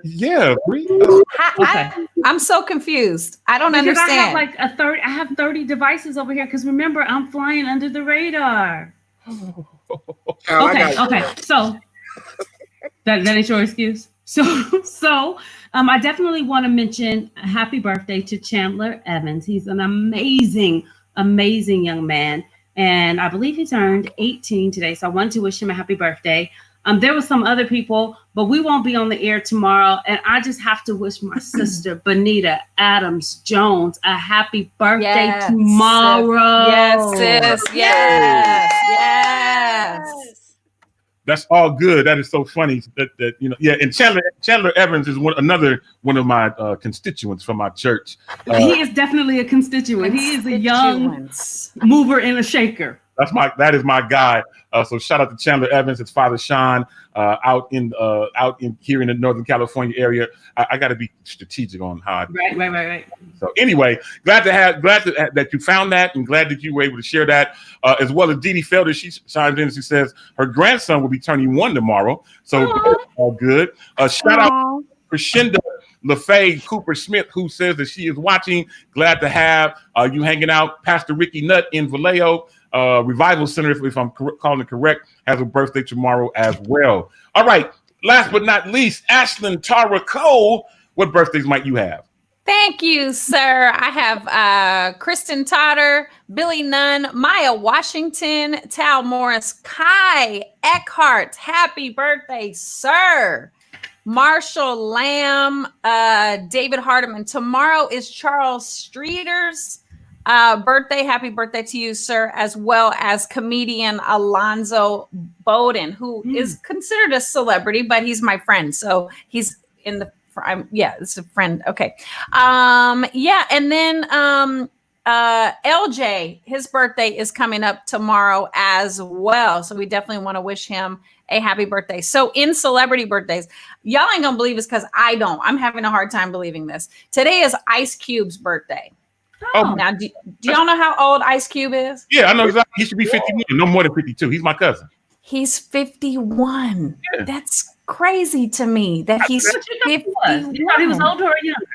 Yeah, I'm so confused. I don't Because understand. I have 30 devices over here. Because remember, I'm flying under the radar. Okay. So that is your excuse. So I definitely want to mention a happy birthday to Chandler Evans. He's an amazing young man. And I believe he turned 18 today. So I wanted to wish him a happy birthday. There were some other people, but we won't be on the air tomorrow. And I just have to wish my sister, Benita Adams Jones, a happy birthday tomorrow. Yes, sis. Yes. That's all good. That is so funny. That and Chandler Evans is another one of my constituents from my church. He is definitely a constituent. He is a young mover and a shaker. That is my guy. So shout out to Chandler Evans, his father Sean, out in here in the Northern California area. I got to be strategic on how. Right. So anyway, glad that you found that, and glad that you were able to share that, as well as Dee Dee Felder. She chimes in and she says her grandson will be turning 1 tomorrow. So all good. Shout out Crescenda LaFay Cooper Smith, who says that she is watching. Glad to have you hanging out. Pastor Ricky Nutt in Vallejo. Revival Center, if I'm calling it correct, has a birthday tomorrow as well. All right. Last but not least, Ashlyn Tara Cole. What birthdays might you have? Thank you, sir. I have Kristen Totter, Billy Nunn, Maya Washington, Tal Morris, Kai Eckhart. Happy birthday, sir. Marshall Lamb, David Hardiman. Tomorrow is Charles Streeter's birthday. Happy birthday to you, sir, as well as comedian Alonzo Bowden, who is considered a celebrity, but he's my friend. So he's in the it's a friend. Okay. And then LJ, his birthday is coming up tomorrow as well. So we definitely want to wish him a happy birthday. So in celebrity birthdays, y'all ain't gonna believe this because I don't. I'm having a hard time believing this. Today is Ice Cube's birthday. Oh, now do y'all know how old Ice Cube is? Yeah, I know exactly. He should be 51, no more than 52. He's my cousin. He's 51. Yeah. That's crazy to me that he's 51. You thought he was older or younger?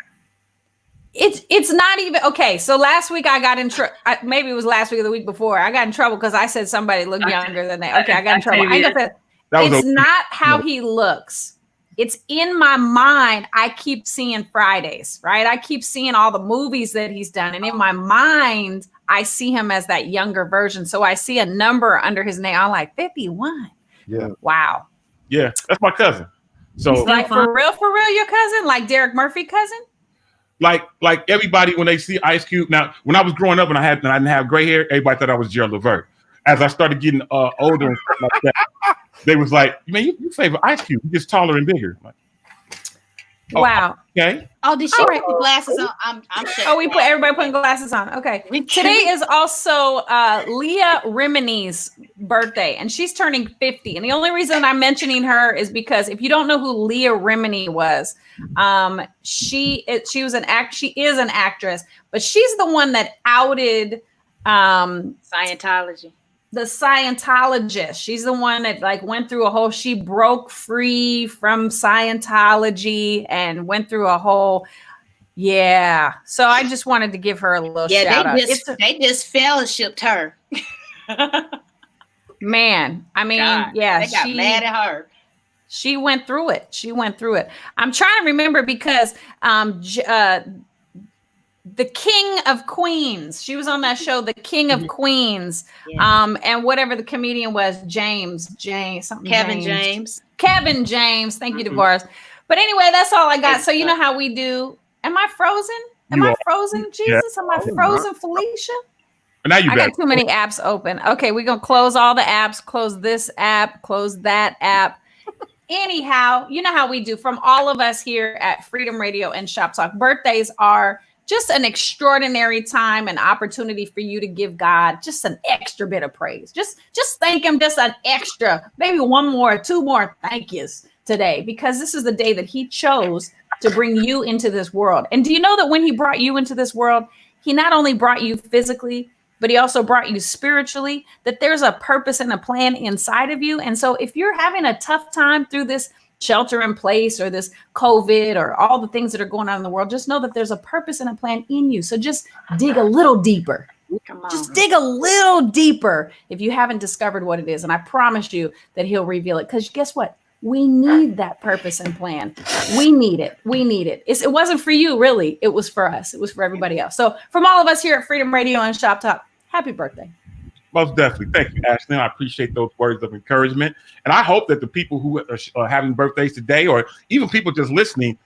It's not even okay. So last week I got in trouble. Maybe it was last week or the week before. I got in trouble because I said somebody looked younger than they. Okay, I got in trouble. It's not how he looks. It's in my mind. I keep seeing Fridays, right? I keep seeing all the movies that he's done. And in my mind, I see him as that younger version. So I see a number under his name. I'm like, 51. Yeah. Wow. Yeah. That's my cousin. So like for real, your cousin? Like Derek Murphy cousin? Like everybody, when they see Ice Cube. Now, when I was growing up and I didn't have gray hair, everybody thought I was Gerald Levert. As I started getting older and stuff like that, they was like, man, you favor Ice Cube. He gets taller and bigger. Like, wow. Okay. Oh, did she put the glasses on? I'm sure. Oh, everybody putting glasses on. Okay. Today is also Leah Remini's birthday, and she's turning 50. And the only reason I'm mentioning her is because if you don't know who Leah Remini was, she is an actress, but she's the one that outed Scientology. The Scientologist. She's the one that went through she broke free from Scientology and went through a whole, So I just wanted to give her a little shout out. They just fellowshipped her. Man, I mean, they got mad at her. She went through it. I'm trying to remember because the King of Queens. She was on that show, The King of Queens. Yeah. And whatever the comedian was, Kevin James. Thank you, DeVoris. But anyway, that's all I got. So you know how we do. Am I frozen? I frozen, Jesus? Am I frozen, Felicia? Now I got too many apps open. Okay, we're going to close all the apps, close this app, close that app. Anyhow, you know how we do. From all of us here at Freedom Radio and Shop Talk, birthdays are just an extraordinary time and opportunity for you to give God just an extra bit of praise. Just thank him, just an extra, maybe one more, two more thank yous today, because this is the day that he chose to bring you into this world. And do you know that when he brought you into this world, he not only brought you physically, but he also brought you spiritually, that there's a purpose and a plan inside of you. And so if you're having a tough time through this shelter in place or this COVID or all the things that are going on in the world, just know that there's a purpose and a plan in you. So just dig a little deeper. Just dig a little deeper if you haven't discovered what it is. And I promise you that he'll reveal it. Because guess what? We need that purpose and plan. We need it. We need it. It wasn't for you, really. It was for us. It was for everybody else. So from all of us here at Freedom Radio and Shop Talk, happy birthday. Most definitely. Thank you, Ashley. I appreciate those words of encouragement. And I hope that the people who are having birthdays today, or even people just listening,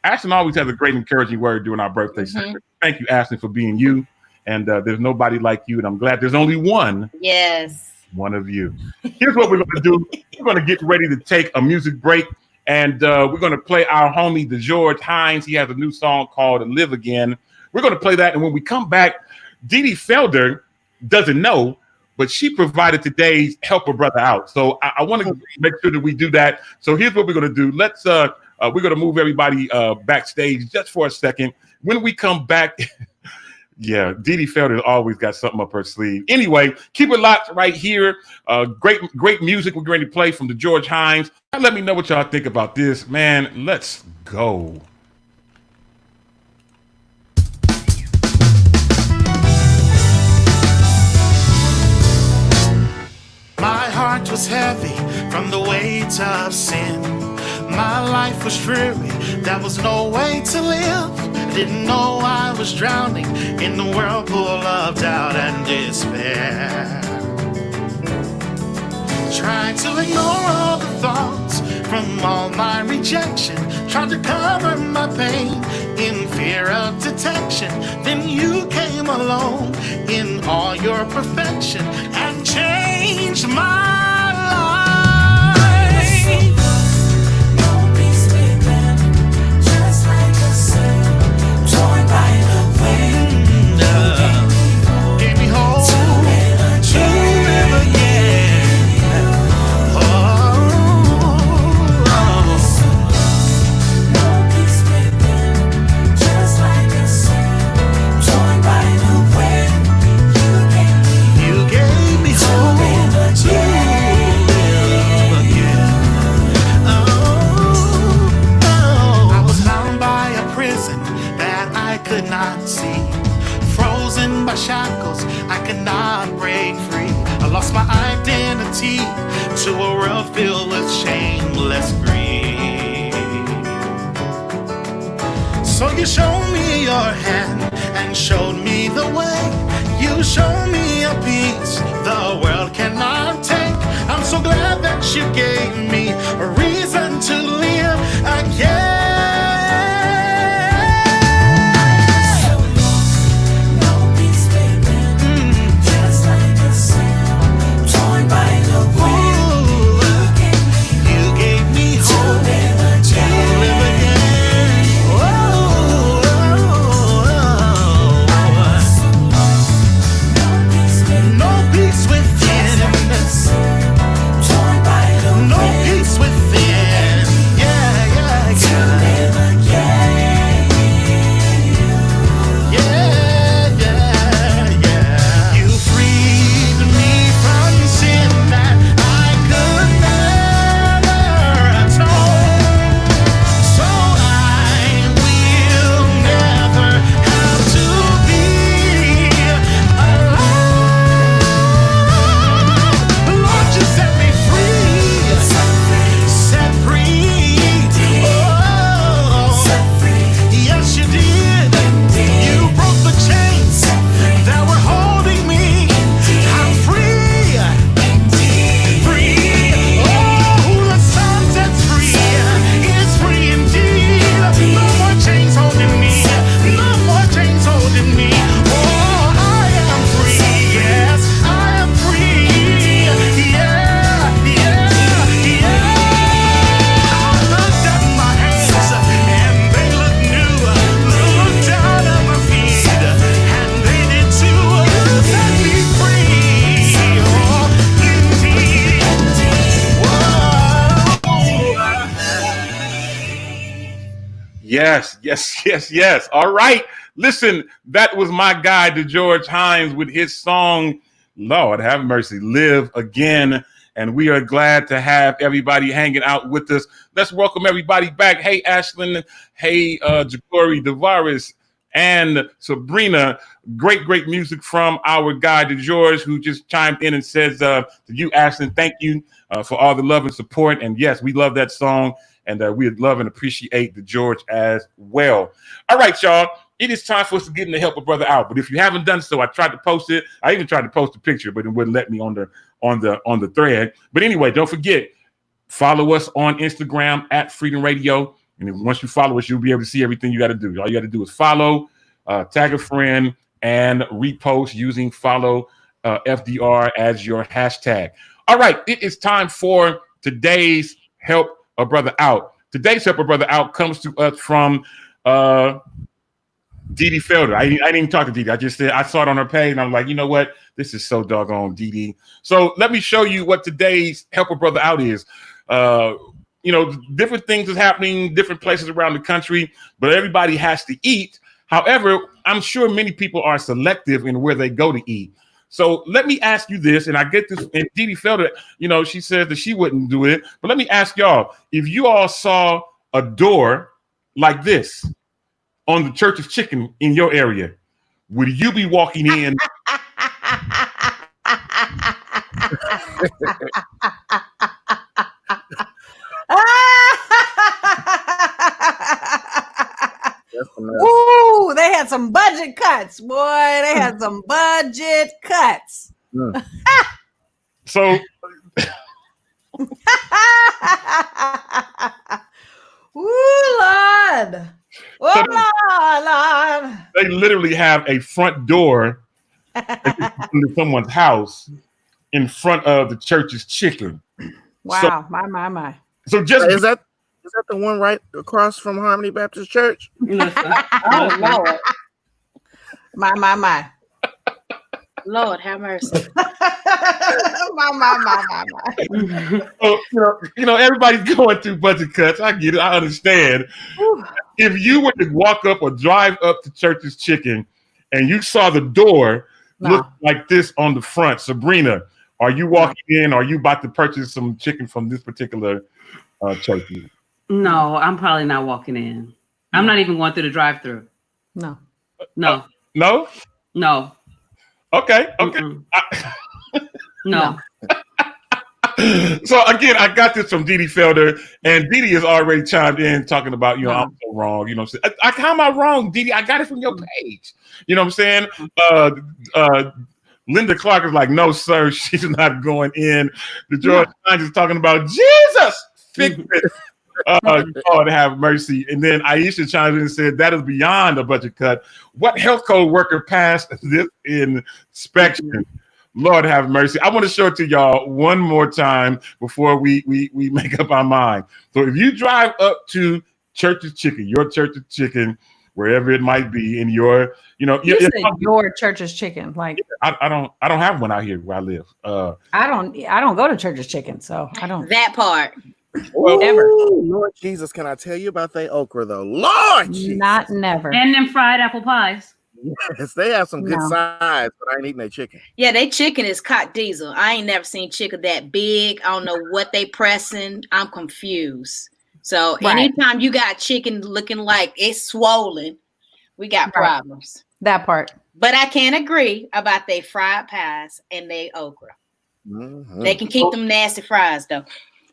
Ashley always has a great encouraging word during our birthday segment. Thank you, Ashley, for being you. And there's nobody like you. And I'm glad there's only one. Yes. One of you. Here's what we're going to do. We're going to get ready to take a music break. And we're going to play our homie, the George Hines. He has a new song called Live Again. We're going to play that. And when we come back, Dee Dee Felder doesn't know, but she provided today's Help a Brother Out. So I want to make sure that we do that. So here's what we're going to do. Let's we're going to move everybody backstage just for a second. When we come back, yeah, Dee Dee Felder always got something up her sleeve. Anyway, keep it locked right here. Great music we're going to play from the George Hines. Let me know what y'all think about this. Man, let's go. My heart was heavy from the weight of sin. My life was dreary, there was no way to live. Didn't know I was drowning in the whirlpool of doubt and despair. Trying to ignore all the thoughts from all my rejection. Tried to cover my pain in fear of detection. Then you came along in all your perfection and changed my life. No peace within, just like a sail torn by the wind. Gave me hope to live again. No peace within, just like a sail torn by the wind. You gave me hope to live again. I was bound by a prison that I could not see, frozen by shackles I could not break free. I lost my identity to a world filled with shameless greed. So you showed me your hand and showed me the way. You showed me a peace the world cannot take. I'm so glad that you gave me a reason to live again. No peace within, just like a sail torn by the wind. You gave me hope to live again. No peace within, no peace within. Yeah, yeah, yeah. Yeah, yeah, yeah. You freed me from sin that I could never atone. So I will never have to be alone. Lord, you set me free. Set free. Oh, yes, you did. You broke the chains that were holding me. I'm free. Free. Oh, who the sun sets free is free indeed. No more chains holding me. No more chains holding me. Oh, I am free. Yes, I am free. Yeah, yeah, yeah. I looked at my hands and they look new. Looked down at my feet and they did too. Set me free. Oh, indeed. Whoa. Yes, yes, yes, yes. All right. Listen, that was my guy, DeGeorge Hines, with his song, Lord Have Mercy, Live Again. And we are glad to have everybody hanging out with us. Let's welcome everybody back. Hey, Ashlyn. Hey, Jacory, Davaris, and Sabrina. Great music from our guy, DeGeorge, who just chimed in and says to you, Ashlyn, thank you for all the love and support. And yes, we love that song. And we love and appreciate DeGeorge as well. All right, y'all. It is time for us to get in the Help a Brother Out. But if you haven't done so, I tried to post it. I even tried to post a picture, but it wouldn't let me on the thread. But anyway, don't forget, follow us on Instagram at Freedom Radio. And once you follow us, you'll be able to see everything you got to do. All you got to do is follow, tag a friend, and repost using follow FDR as your hashtag. All right, it is time for today's Help a Brother Out. Today's Help a Brother Out comes to us from Dee Felder. I didn't even talk to Dee. I just said I saw it on her page, and I'm like, you know what? This is so doggone Dee. So let me show you what today's Help a Brother Out is. Different things is happening, different places around the country, but everybody has to eat. However, I'm sure many people are selective in where they go to eat. So let me ask you this, and I get this, and Dee Felder, she said that she wouldn't do it, but let me ask y'all, if you all saw a door like this on the Church's Chicken in your area, would you be walking in? Ooh, they had some budget cuts, boy. They had some budget cuts. So, ooh, Lord. Oh, Lord. They literally have a front door into someone's house in front of the Church's Chicken. Wow, so, my. So is that the one right across from Harmony Baptist Church? Oh, Lord. My. Lord have mercy. my. So, everybody's going through budget cuts. I get it. I understand. Whew. If you were to walk up or drive up to Church's Chicken and you saw the door look like this on the front, Sabrina, are you walking in? Are you about to purchase some chicken from this particular church? No, I'm probably not walking in. I'm not even going through the drive-through. No. No. No? Okay. No. So again, I got this from Dee Felder, and Dee has already chimed in talking about, I'm so wrong. You know what I'm saying? How am I wrong, Dee? I got it from your page. You know what I'm saying? Linda Clark is like, no, sir, she's not going in. The George Hines is talking about Jesus, fix it. Lord have mercy. And then Aisha chimed in and said, that is beyond a budget cut. What health code worker passed this inspection? Lord have mercy. I want to show it to y'all one more time before we make up our mind. So if you drive up to Church's Chicken, your Church's Chicken, wherever it might be in your, your Church's Chicken. Like I don't have one out here where I live. I don't go to Church's Chicken, so I don't. That part. Well, never. Lord Jesus, can I tell you about their okra though? Lord Jesus. Not never. And them fried apple pies. Yes, they have some good size, but I ain't eating their chicken. Yeah, they chicken is caught diesel. I ain't never seen chicken that big. I don't know what they pressing. I'm confused. So anytime you got chicken looking like it's swollen, we got problems. That part. But I can't agree about they fried pies and they okra. Mm-hmm. They can keep them nasty fries though.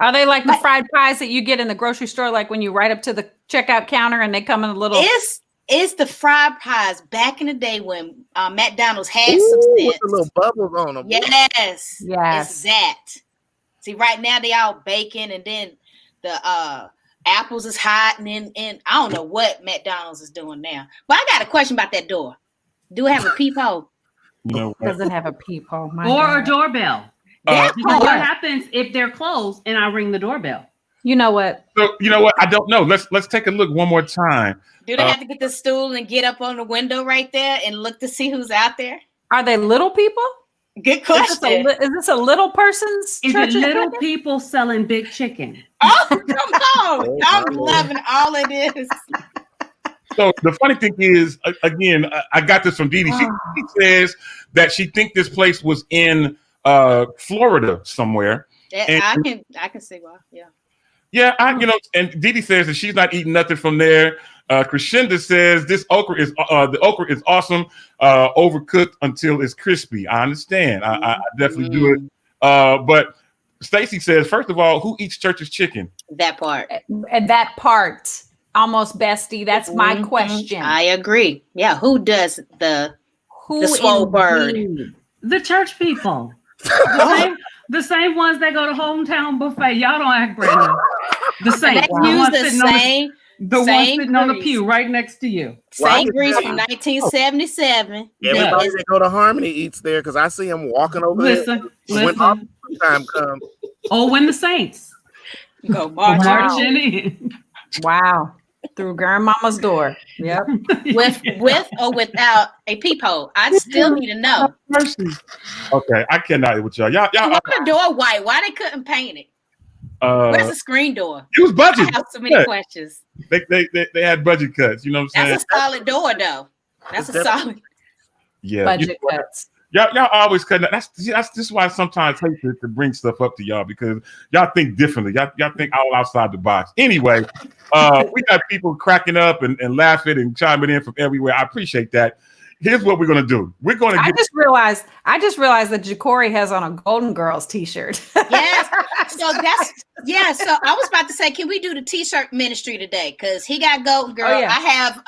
Are they like the fried pies that you get in the grocery store, like when you ride up to the checkout counter and they come in a little? It's the fried pies back in the day when McDonald's had some sense. With the little bubbles on them. Yes. It's that. See, right now they all bacon, and then the apples is hot, and I don't know what McDonald's is doing now. But I got a question about that door. Do it have a peephole? No, it doesn't have a peephole. Or a doorbell. What happens if they're closed and I ring the doorbell? You know what? So you know what? I don't know. Let's take a look one more time. Do they have to get the stool and get up on the window right there and look to see who's out there? Are they little people? Good question. Is this a little person's? Is it little people selling big chicken? Oh, come on! I'm loving all of this. So the funny thing is, again, I got this from Dee Dee. She says that she thinks this place was in Florida somewhere. And I can see why. Yeah. Yeah, and Dee Dee says that she's not eating nothing from there. Crescenda says this okra is the okra is awesome, overcooked until it's crispy. I understand. I definitely do it. But Stacy says, first of all, who eats church's chicken? That part. And that part, almost bestie. That's my question. I agree. Yeah, who does the swole bird? The church people. The same ones that go to hometown buffet. Y'all don't act brand new. The same. The one sitting on the pew right next to you. Same grease from 1977. Everybody that go to Harmony eats there because I see them walking over there. When time comes. Oh, when the Saints go marching in. Wow. Through grandmama's door. Yep. with or without a peephole. I still need to know. Okay, I cannot with y'all. Y'all why the door white? Why they couldn't paint it? Where's the screen door? It was budget. I have so many questions. They had budget cuts. You know what I'm saying? That's a solid door, though. That's a solid. Yeah, budget cuts. Y'all always cutting. That's just why I sometimes hate to bring stuff up to y'all because y'all think differently. Y'all think all outside the box. Anyway, we got people cracking up and laughing and chiming in from everywhere. I appreciate that. Here's what we're gonna do. We're gonna. I just realized that Ja'Cory has on a Golden Girls t-shirt. Yes. So So I was about to say, can we do the t-shirt ministry today? Because he got Golden Girl. Oh, yeah. I have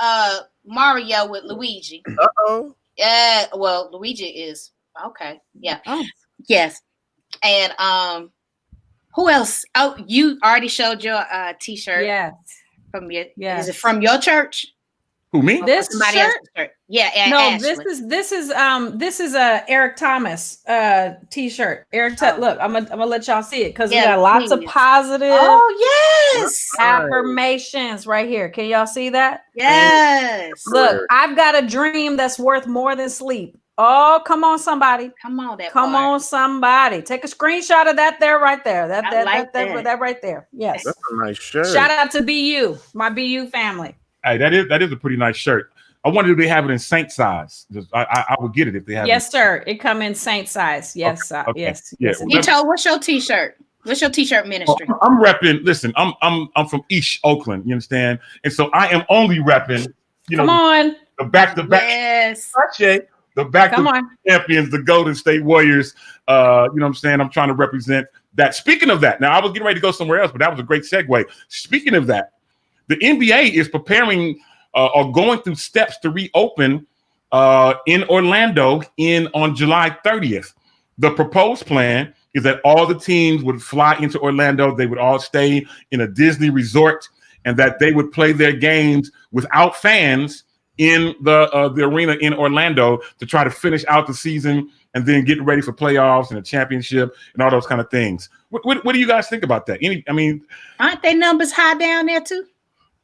Mario with Luigi. Uh-oh. Well, Luigi is okay. Yeah. Oh. Yes. And who else? Oh, you already showed your t-shirt. Yes. From your Yes. Is it from your church? Who, me? This Somebody shirt? else's shirt. Yeah. And No, Ashley. this is a Eric Thomas t-shirt. Look, I'm gonna let y'all see it because we got lots of positive yes. affirmations right here. Can y'all see that? Yes. Look, I've got a dream that's worth more than sleep. Oh, come on, somebody. Come on, Come on, somebody. Take a screenshot of that there, right there. That right there. Yes. That's a nice shirt. Shout out to BU, my BU family. Hey, that is a pretty nice shirt. I wondered if they have it in Saint size. I would get it if they have it. Yes, sir. It come in Saint size. Yes, Okay. yes. Yeah. Yes, You told what's your t-shirt? What's your t-shirt ministry? I'm repping. Listen, I'm from East Oakland. You understand? And so I am only repping. Come on. The back-to-back. Yes. The back-to-back champions, the Golden State Warriors. You know what I'm saying? I'm trying to represent that. Speaking of that, now I was getting ready to go somewhere else, but that was a great segue. Speaking of that, the NBA is preparing or going through steps to reopen in Orlando on July 30th. The proposed plan is that all the teams would fly into Orlando. They would all stay in a Disney resort and that they would play their games without fans in the arena in Orlando to try to finish out the season and then get ready for playoffs and a championship and all those kind of things. What do you guys think about that? Aren't their numbers high down there too?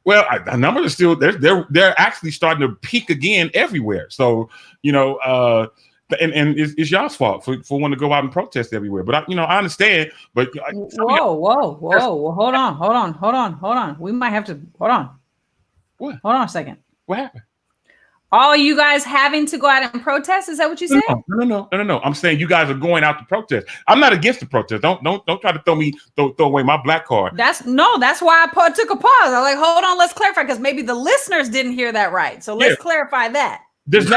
Well, the numbers are still they're actually starting to peak again everywhere. So and it's y'all's fault for wanting to go out and protest everywhere. But I understand. But whoa! Hold on. We might have to hold on. What? Hold on a second. What happened? All you guys having to go out and protest? Is that what you said? No. I'm saying you guys are going out to protest. I'm not against the protest. Don't try to throw away my black card. That's why I took a pause. I was like, hold on, let's clarify because maybe the listeners didn't hear that right. So let's clarify that. There's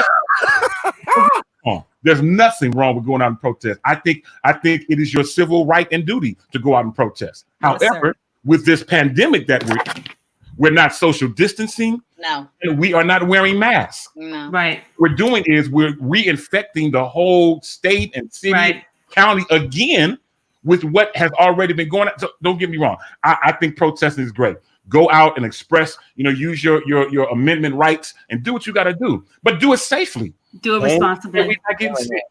nothing wrong with going out and protest. I think it is your civil right and duty to go out and protest. Yes, however, with this pandemic that we're not social distancing. No. And we are not wearing masks. No. Right. What we're doing is we're reinfecting the whole state and city, county again with what has already been going on. So don't get me wrong. I think protesting is great. Go out and express, use your amendment rights and do what you got to do. But do it safely. Do it responsibly. We're not getting sick.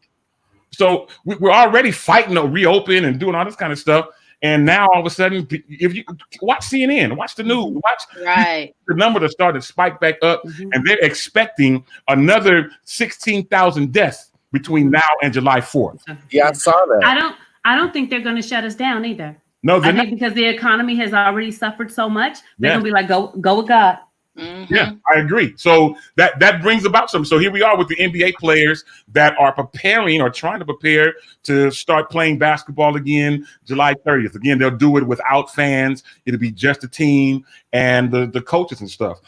So we're already fighting to reopen and doing all this kind of stuff. And now all of a sudden, if you watch CNN, watch the news, watch the number that's starting to spike back up, and they're expecting another 16,000 deaths between now and July 4th. Yeah, I saw that. I don't think they're going to shut us down either. No, I think because the economy has already suffered so much, they're going to be like, go with God. Mm-hmm. Yeah, I agree. So that brings about something. So here we are with the NBA players that are preparing or trying to prepare to start playing basketball again July 30th. Again, they'll do it without fans. It'll be just the team and the coaches and stuff.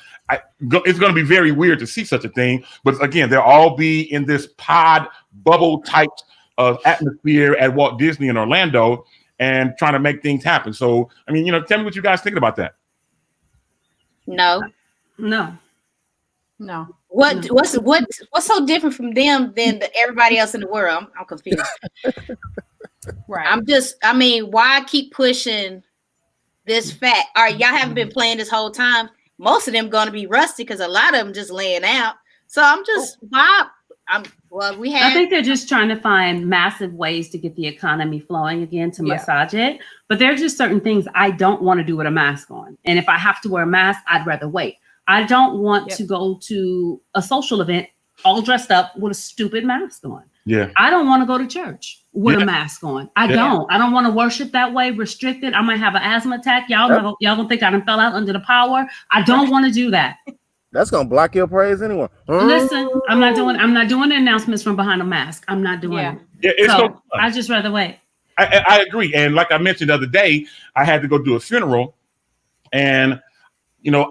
It's going to be very weird to see such a thing. But again, they'll all be in this pod bubble type of atmosphere at Walt Disney in Orlando and trying to make things happen. So, I mean, tell me what you guys think about that. No. What's so different from them than everybody else in the world? I'm confused. Right. Why keep pushing this fact? All right, y'all haven't been playing this whole time. Most of them going to be rusty because a lot of them just laying out. So I'm just I think they're just trying to find massive ways to get the economy flowing again to massage it. But there's just certain things I don't want to do with a mask on. And if I have to wear a mask, I'd rather wait. I don't want to go to a social event all dressed up with a stupid mask on. Yeah. I don't want to go to church with a mask on. I don't want to worship that way, restricted. I might have an asthma attack. Y'all don't think I done fell out under the power. I don't want to do that. That's gonna block your praise anyway. Listen, I'm not doing the announcements from behind a mask. I'm not doing it. Yeah, it's so I just rather wait. I agree. And like I mentioned the other day, I had to go do a funeral and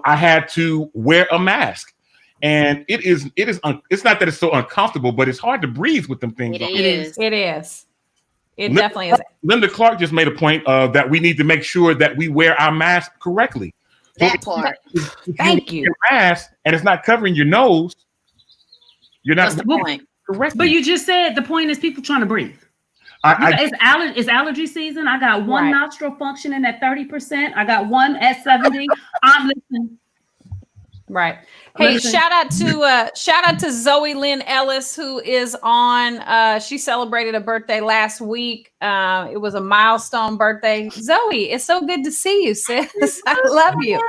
I had to wear a mask. And it's not that it's so uncomfortable, but it's hard to breathe with them things. It is. It definitely is. Linda Clark just made a point that we need to make sure that we wear our mask correctly. That part. Thank you. Your mask and it's not covering your nose. You're not. What's the point? Correct. But you just said the point is people trying to breathe. It's allergy season. I got one nostril functioning at 30%. I got one at 70. I'm listening. Right. Hey, shout out to Zoe Lynn Ellis, who is on. She celebrated a birthday last week. It was a milestone birthday. Zoe, it's so good to see you, sis. I love you.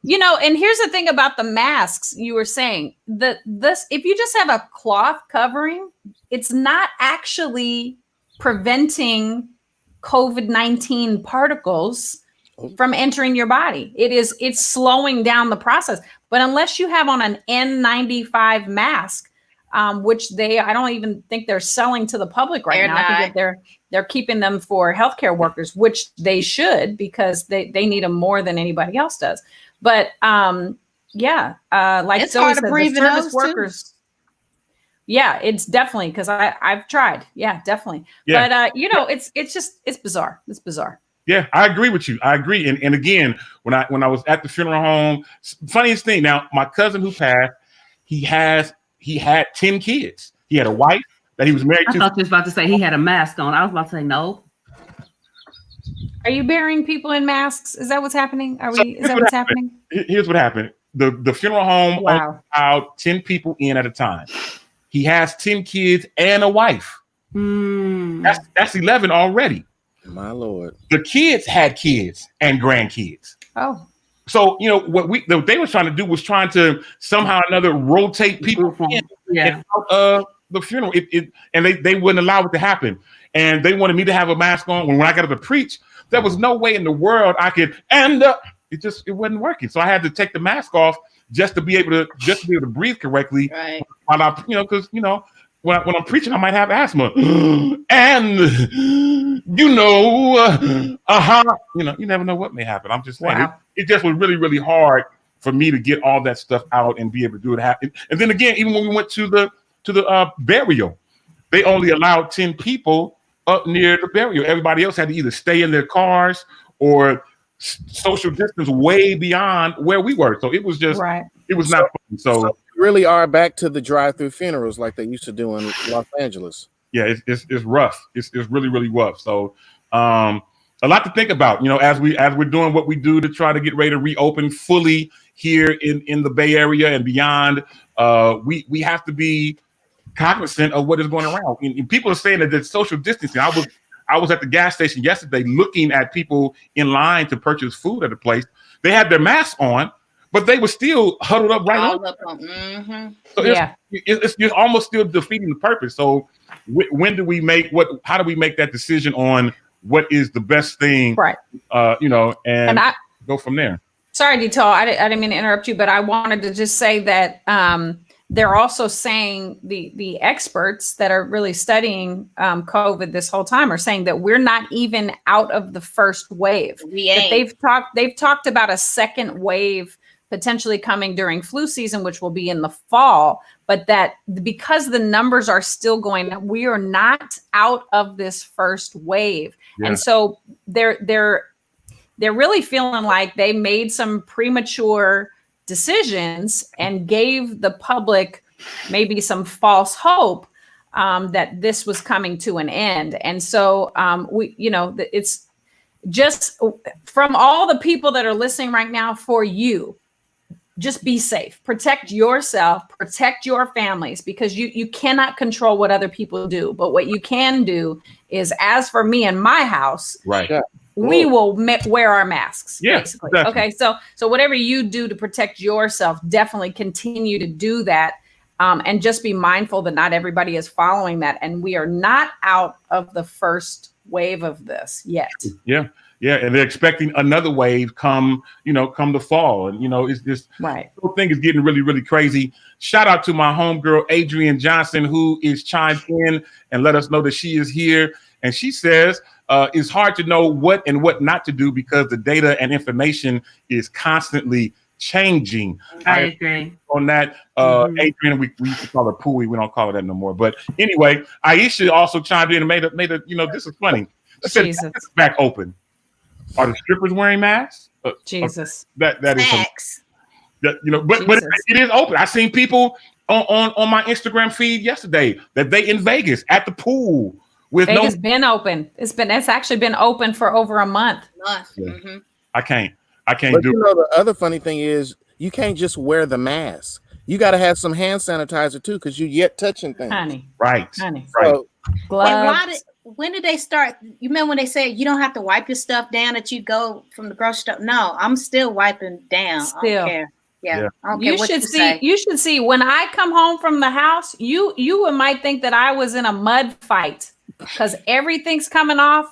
And here's the thing about the masks you were saying. If you just have a cloth covering, it's not actually preventing COVID-19 particles from entering your body. It's slowing down the process. But unless you have on an N95 mask, which I don't even think they're selling to the public right now. I think that they're keeping them for healthcare workers, which they should, because they need them more than anybody else does. But like it's hard to breathe the service workers. Too. Yeah, it's definitely, because I've tried. Yeah, definitely. Yeah. But it's bizarre. It's bizarre. Yeah, I agree with you. I agree. And again, when I was at the funeral home, funniest thing, now my cousin who passed, he had 10 kids. He had a wife that he was married to. I thought you was about to say he had a mask on. I was about to say no. Are you burying people in masks? Is that what's happening? Is that what's happening? Here's what happened. The funeral home allowed 10 people in at a time. He has 10 kids and a wife. That's 11 already. My Lord. The kids had kids and grandkids. Oh. So, what they were trying to do was trying to somehow or another rotate people out of the funeral. And they wouldn't allow it to happen. And they wanted me to have a mask on. When I got up to preach, there was no way in the world I could it wasn't working. So I had to take the mask off just to be able to breathe correctly. Right. While because when I'm preaching, I might have asthma, and you never know what may happen. I'm just saying, it just was really, really hard for me to get all that stuff out and be able to do it happen. And then again, even when we went to the burial, they only allowed 10 people up near the burial. Everybody else had to either stay in their cars or social distance way beyond where we were. So it was just, it was not fun. So really are back to the drive-through funerals like they used to do in Los Angeles. Yeah, it's rough. It's really, really rough. So a lot to think about, as we're doing what we do to try to get ready to reopen fully here in the Bay Area and beyond. We have to be cognizant of what is going around. And people are saying that there's social distancing. I was at the gas station yesterday looking at people in line to purchase food at a place. They had their masks on, but they were still huddled up right on. So you're almost still defeating the purpose. So when do we how do we make that decision on what is the best thing? Right. And go from there. Sorry, Dito, I didn't mean to interrupt you, but I wanted to just say that they're also saying the experts that are really studying COVID this whole time are saying that we're not even out of the first wave. We ain't. They've talked about a second wave potentially coming during flu season, which will be in the fall, but that because the numbers are still going up, we are not out of this first wave. Yeah. And so they're really feeling like they made some premature decisions and gave the public maybe some false hope that this was coming to an end. And so it's just from all the people that are listening right now, for you, just be safe, protect yourself, protect your families, because you cannot control what other people do. But what you can do is, as for me and my house, Right. Yeah. we will wear our masks. Yeah, basically. definitely. Okay. So whatever you do to protect yourself, definitely continue to do that. And just be mindful that not everybody is following that. And we are not out of the first wave of this yet. Yeah. Yeah. And they're expecting another wave come the fall. And, it's just, Right. the whole thing is getting really, really crazy. Shout out to my homegirl, Adrienne Johnson, who is chimed in and let us know that she is here. And she says, it's hard to know what and what not to do because the data and information is constantly changing. I agree. On that, Adrian, we used to call her Pooey. We don't call her that no more. But anyway, Aisha also chimed in and made a this is funny. She said, Jesus. "It's back open. Are the strippers wearing masks?" Jesus. That is some, Facts. but it is open. I seen people on my Instagram feed yesterday that they in Vegas at the pool with Vegas been open. It's actually been open for over a month. Yeah. Mm-hmm. I can't But do it. the other funny thing is you can't just wear the mask. You got to have some hand sanitizer too, because you yet touching things. Honey. Right. Honey. Right. So, Gloves. When did they start? You remember when they said you don't have to wipe your stuff down that you go from the grocery store? No, I'm still wiping down. I Still. don't care. Yeah. I don't care You what should say. see. You should see when I come home from the house. You might think that I was in a mud fight because everything's coming off.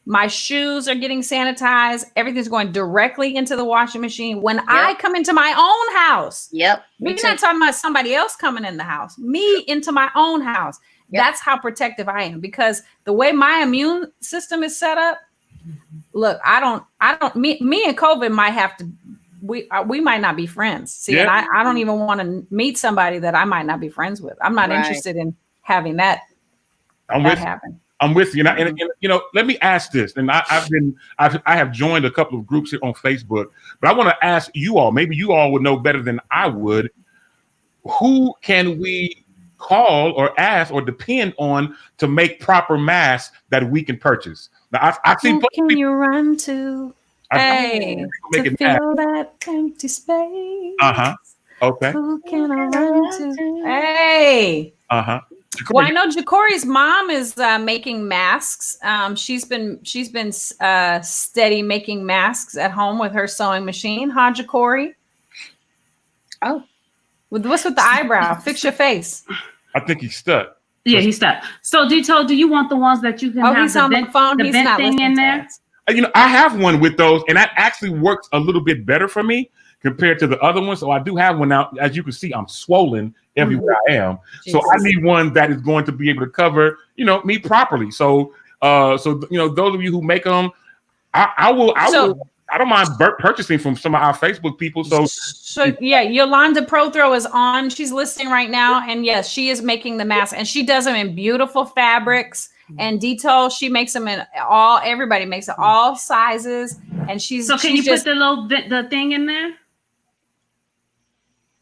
My shoes are getting sanitized. Everything's going directly into the washing machine. When I come into my own house, Yep. we're not talking about somebody else coming in the house. Me into my own house. Yep. That's how protective I am, because the way my immune system is set up. Look, I don't. Me and COVID might have to. We might not be friends. See, and I don't even want to meet somebody that I might not be friends with. I'm not interested in having that happen. I'm with you. And let me ask this. And I have joined a couple of groups here on Facebook, but I want to ask you all, maybe you all would know better than I would. Who can we call or ask or depend on to make proper masks that we can purchase? Now, I've seen Who can you run to? Hey, to fill that empty space. Okay. Who can I run to? Hey. Well, I know Ja'Cory's mom is making masks. She's been steady making masks at home with her sewing machine. Huh, Ja'Cory? Oh, what's with the eyebrow? Fix your face. I think he's stuck. Yeah, he's stuck. So, Dito, do you want the ones that you can have he's on the phone. He's not thing in there? I have one with those, and that actually works a little bit better for me compared to the other one. So I do have one now. As you can see, I'm swollen everywhere I am. Jesus. So I need one that is going to be able to cover, me properly. So, those of you who make them, I don't mind purchasing from some of our Facebook people. So Yolanda Prothrow is on. She's listening right now, and yes, she is making the mask, and she does them in beautiful fabrics. And Dito, she makes them in everybody makes it all sizes, and she's. So can you put the thing in there?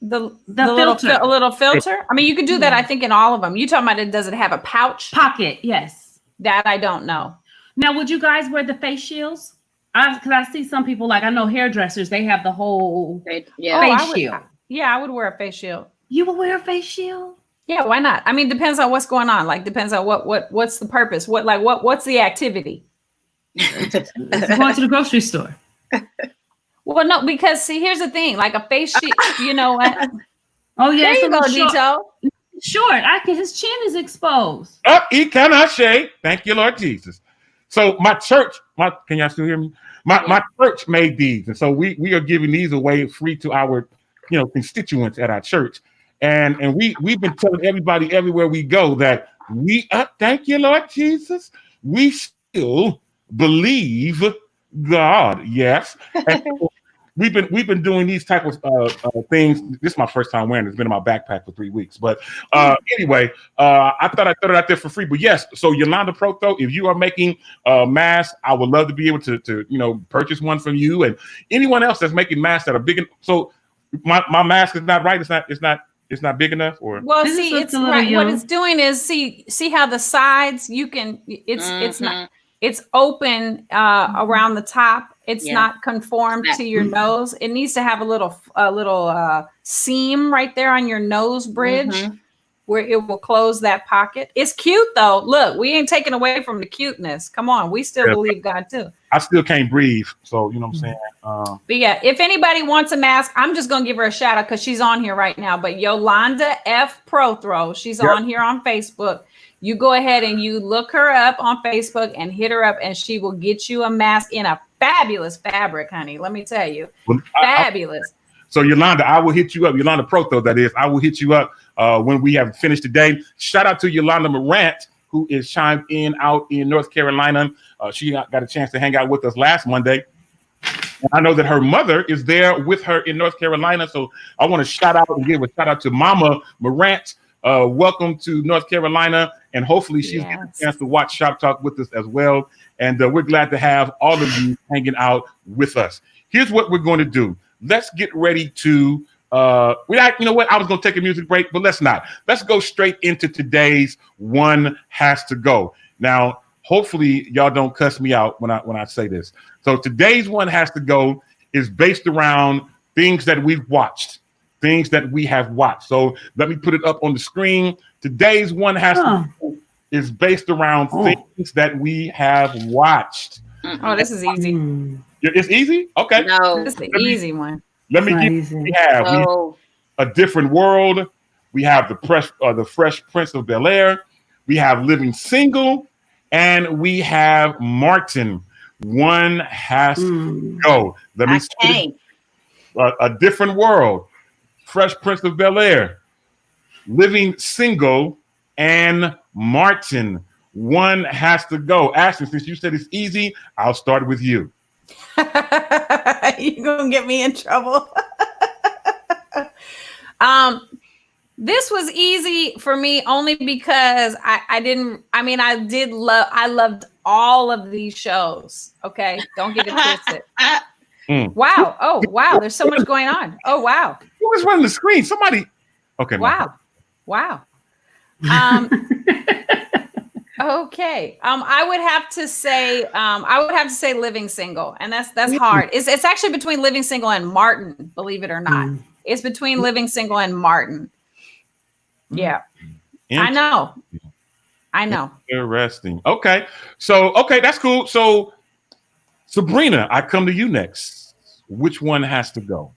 The little filter. I mean, you can do that. I think in all of them. You talking about does it have a pocket? Yes. That I don't know. Now, would you guys wear the face shields? Because I see some people, like I know hairdressers, they have the whole face shield. I would wear a face shield. You would wear a face shield? Yeah, why not? I mean, depends on what's going on. Like, depends on what's the purpose. What's the activity? It's going to the grocery store. Well, no, because see, here's the thing. Like a face shield, you know what? Oh yeah, there you go, Dito. Short. His chin is exposed. He cannot shave. Thank you, Lord Jesus. So my church, can y'all still hear me? My church made these, and so we are giving these away free to our constituents at our church, and we've been telling everybody everywhere we go that thank you, Lord Jesus, we still believe God. Yes. And we've been doing these type of things. This is my first time wearing it. It's been in my backpack for 3 weeks. But anyway, I thought I'd throw it out there for free. But yes, so Yolanda Proto, if you are making masks, I would love to be able to purchase one from you, and anyone else that's making masks that are big. So my mask is not right. It's not big enough, or well, see, it's right. What it's doing is see how the sides it's not. It's open around the top. It's not conformed to your nose. It needs to have a little seam right there on your nose bridge where it will close that pocket. It's cute though. Look, we ain't taking away from the cuteness. Come on, we still believe God too. I still can't breathe, so you know what I'm saying. But yeah, if anybody wants a mask, I'm just gonna give her a shout out because she's on here right now. But Yolanda F. Prothro, she's on here on Facebook. You go ahead and you look her up on Facebook and hit her up, and she will get you a mask in a fabulous fabric, honey. Let me tell you, fabulous. So Yolanda, I will hit you up. Yolanda Proto, that is. I will hit you up when we have finished today. Shout out to Yolanda Morant, who is chimed in out in North Carolina. She got a chance to hang out with us last Monday. And I know that her mother is there with her in North Carolina. So I want to shout out and give a shout out to Mama Morant. Welcome to North Carolina, and hopefully she's getting a chance to watch Shop Talk with us as well. And we're glad to have all of you hanging out with us. Here's what we're going to do. Let's get ready to you know what? I was going to take a music break, but let's not. Let's go straight into today's One Has to Go. Now, hopefully y'all don't cuss me out when I say this. So today's One Has to Go is based around things that we've watched. Things that we have watched. So let me put it up on the screen. Today's One Has to Go is based around things that we have watched. Oh, this is easy. It's easy? Okay. No, this is the easy one. Let me give you what we have. We have A Different World. We have the Fresh Prince of Bel-Air. We have Living Single. And we have Martin. One Has to Go. Let me see. A Different World. Fresh Prince of Bel-Air, Living Single, and Martin. One Has to Go. Ashley, since you said it's easy, I'll start with you. You're gonna get me in trouble. This was easy for me only because I loved all of these shows. Okay, don't get it twisted. Wow. Oh, wow. There's so much going on. Oh, wow. Who was running the screen? Somebody. Okay. Wow. Wow. Okay. I would have to say Living Single, and that's hard. It's actually between Living Single and Martin, believe it or not. It's between Living Single and Martin. Yeah. I know. Interesting. Okay. So, that's cool. So Sabrina, I come to you next. Which one has to go?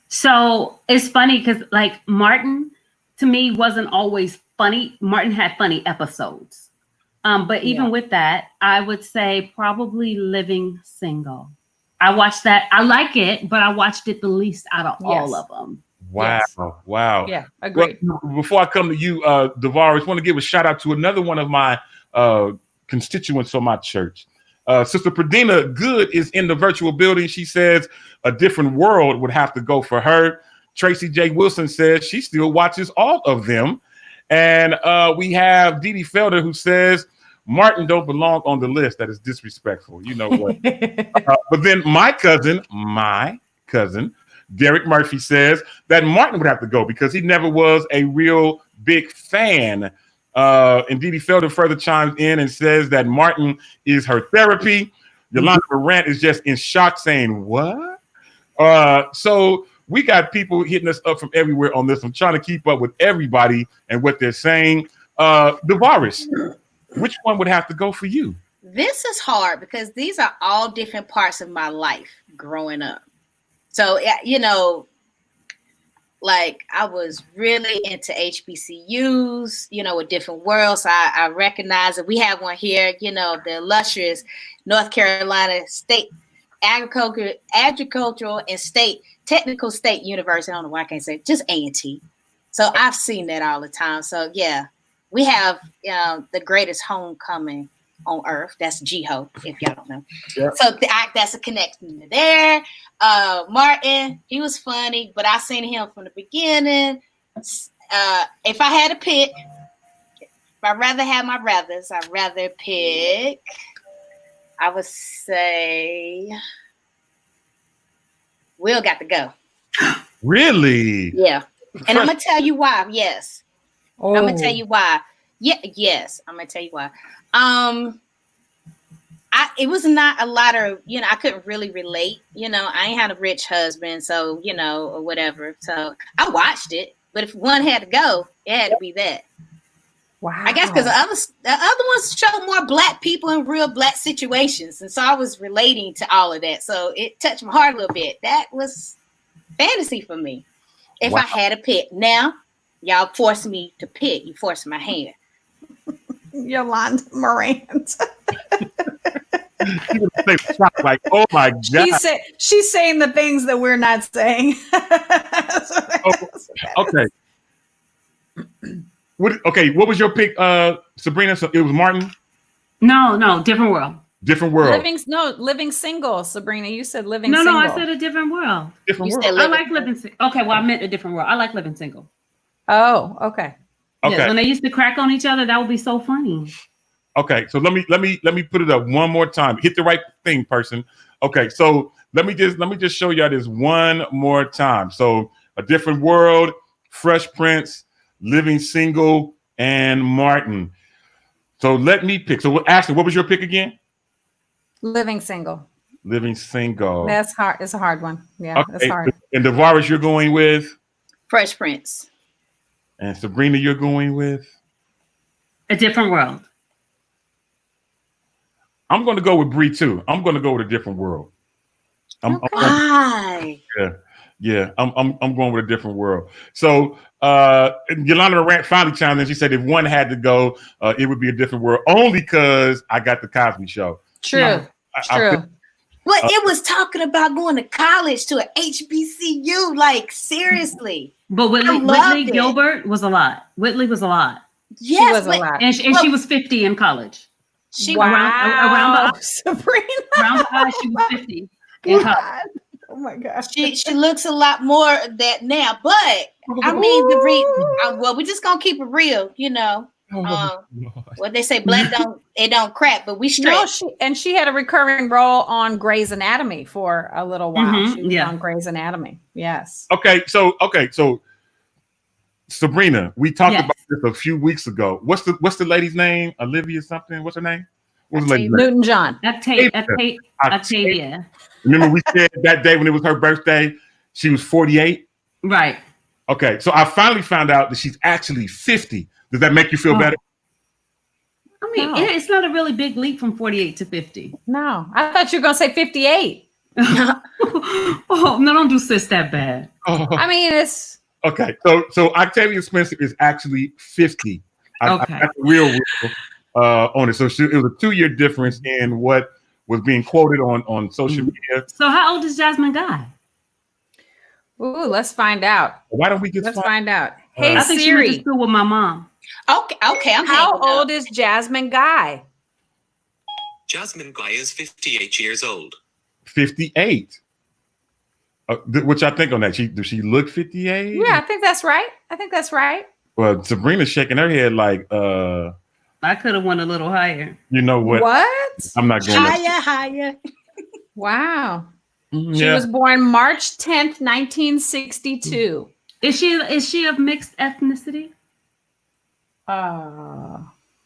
So it's funny because like Martin to me wasn't always funny. Martin had funny episodes. But even with that, I would say probably Living Single. I watched that. I like it, but I watched it the least out of all of them. Wow. Yes. Wow. Yeah, agreed. Well, before I come to you, DeVar, I just want to give a shout out to another one of my constituents from my church. Sister Pradina Good is in the virtual building. She says A Different World would have to go for her. Tracy J. Wilson says she still watches all of them. And we have Dee Dee Felder who says Martin don't belong on the list. That is disrespectful. You know what? But then my cousin, Derek Murphy says that Martin would have to go because he never was a real big fan. And Dee Dee Felder further chimes in and says that Martin is her therapy. Yolanda Morant is just in shock saying, what? So we got people hitting us up from everywhere on this. I'm trying to keep up with everybody and what they're saying. DeVaris, which one would have to go for you? This is hard because these are all different parts of my life growing up. So, you know, like I was really into HBCUs, you know, with different worlds. So I recognize that we have one here, you know, the illustrious North Carolina State agricultural and technical state university. I don't know why I can't say it, just A&T. So I've seen that all the time. So yeah, we have the greatest homecoming on earth. That's GHO, if y'all don't know. Yeah. So that's a connection there. Martin, he was funny, but I seen him from the beginning. If I had to pick, if I'd rather have my brothers, I'd rather pick, I would say Will got to go. Really? Yeah. And I'm going to tell you why. Yes. Oh. I'm going to tell you why. Yeah. Yes. I'm going to tell you why. It was not a lot of, I couldn't really relate. I ain't had a rich husband, so, or whatever. So I watched it, but if one had to go, it had to be that. Wow. I guess because the other ones show more Black people in real Black situations. And so I was relating to all of that. So it touched my heart a little bit. That was fantasy for me. If I had to pick. Now, y'all forced me to pick. You forced my hand. Yolanda Morant. Like, oh my God. She's saying the things that we're not saying. Okay. What was your pick, Sabrina? So it was Martin? No, different world. Different world. Living single, Sabrina. You said living single. single. No, I said a different world. Different world. I like living single. Okay, well, I meant a different world. I like living single. Oh, okay. Okay. Yeah, when they used to crack on each other, that would be so funny. Okay, so let me put it up one more time. Hit the right thing, person. Okay, so let me just show y'all this one more time. So A Different World, Fresh Prince, Living Single, and Martin. So let me pick. So Ashley, what was your pick again? Living single. Living single. That's hard. It's a hard one. Yeah, okay. That's hard. And Davaris, you're going with? Fresh Prince. And Sabrina, you're going with? A Different World. I'm going to go with Bree too. I'm going to go with A Different World. Why? Yeah. I'm going with A Different World. So Yolanda Morant finally chimed in. She said if one had to go, it would be A Different World, only because I got the Cosby Show. True. True. But it was talking about going to college to an HBCU. Like, seriously. But Whitley Gilbert was a lot. Whitley was a lot. Yes, she was a lot. And she was 50 in college. Around Sabrina. Around the eye, she was 50 in college. Oh my gosh. She looks a lot more that now. But I mean, we're just gonna keep it real, what they say, Black don't crack, but we straight. No, she had a recurring role on Grey's Anatomy for a little while. Mm-hmm, she was on Grey's Anatomy. Yes. Okay, so Sabrina, we talked about this a few weeks ago. What's the lady's name? Olivia something. What's her name? What's the lady's name? Newton-John. Octavia. Remember we said that day when it was her birthday, she was 48? Right. Okay, so I finally found out that she's actually 50. Does that make you feel better? I mean, it's not a really big leap from 48 to 50. No, I thought you were going to say 58. Oh, no, don't do sis that bad. I mean, it's... Okay, so Octavia Spencer is actually 50. I got the real on it. So it was a 2-year difference in what was being quoted on social media. So how old is Jasmine Guy? Ooh, let's find out. Why don't we find out? Hey, I think Siri. she went to school with my mom. Okay. How old is Jasmine Guy? Jasmine Guy is 58 years old. 58. What y'all think on that? Does she look 58? Yeah, I think that's right. Well, Sabrina's shaking her head like I could have went a little higher. You know what? What? I'm not going higher. Wow. She was born March 10th, 1962. Is she of mixed ethnicity?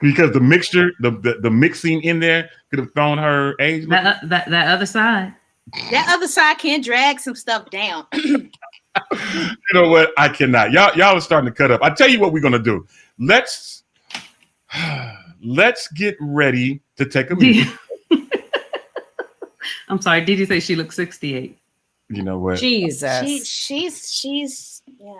Because the mixture, the mixing in there could have thrown her age. That other side. That other side can drag some stuff down. You know what? I cannot. Y'all are starting to cut up. I tell you what we're gonna do. Let's get ready to take a meeting. I'm sorry. Did you say she looks 68? You know what? Jesus. She's yeah.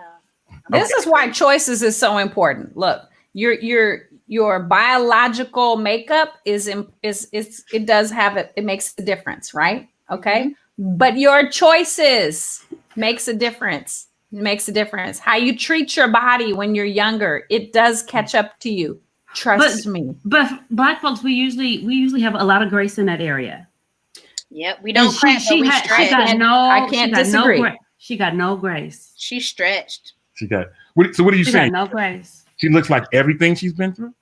This is why choices is so important. Look, your biological makeup it does have it makes a difference, right? Okay. But your choices makes a difference. It makes a difference. How you treat your body when you're younger, it does catch up to you. Trust me. But Black folks, we usually have a lot of grace in that area. Yep, we don't crack, but we stretch. I can't disagree. She got no grace. She stretched. So what are you saying? Got no grace. She looks like everything she's been through?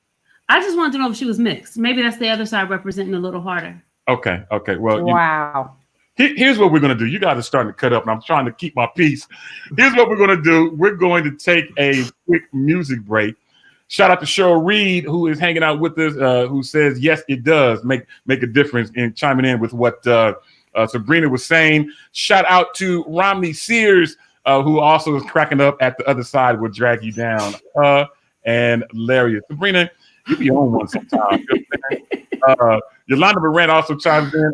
I just wanted to know if she was mixed. Maybe that's the other side representing a little harder. Okay. Well, wow. Here's what we're going to do. You guys are starting to cut up, and I'm trying to keep my peace. Here's what we're going to do. We're going to take a quick music break. Shout out to Cheryl Reed, who is hanging out with us, who says, yes, it does make a difference in chiming in with what Sabrina was saying. Shout out to Romney Sears, who also is cracking up at the other side will drag you down. And Larry. Sabrina, you be on one sometimes. Yolanda Moran also chimes in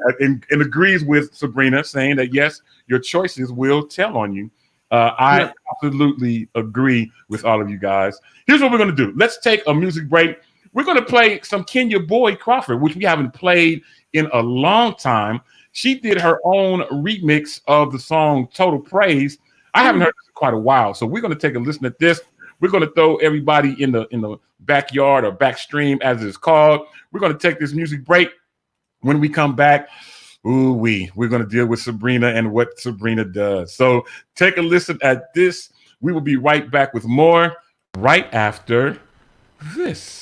and agrees with Sabrina, saying that, yes, your choices will tell on you. I absolutely agree with all of you guys. Here's what we're going to do. Let's take a music break. We're going to play some Kenya Boyd Crawford, which we haven't played in a long time. She did her own remix of the song Total Praise. I haven't heard this in quite a while, so we're going to take a listen at this. We're going to throw everybody in the backyard or back stream, as it's called. We're going to take this music break. When we come back, we're going to deal with Sabrina and what Sabrina does. So take a listen at this. We will be right back with more right after this.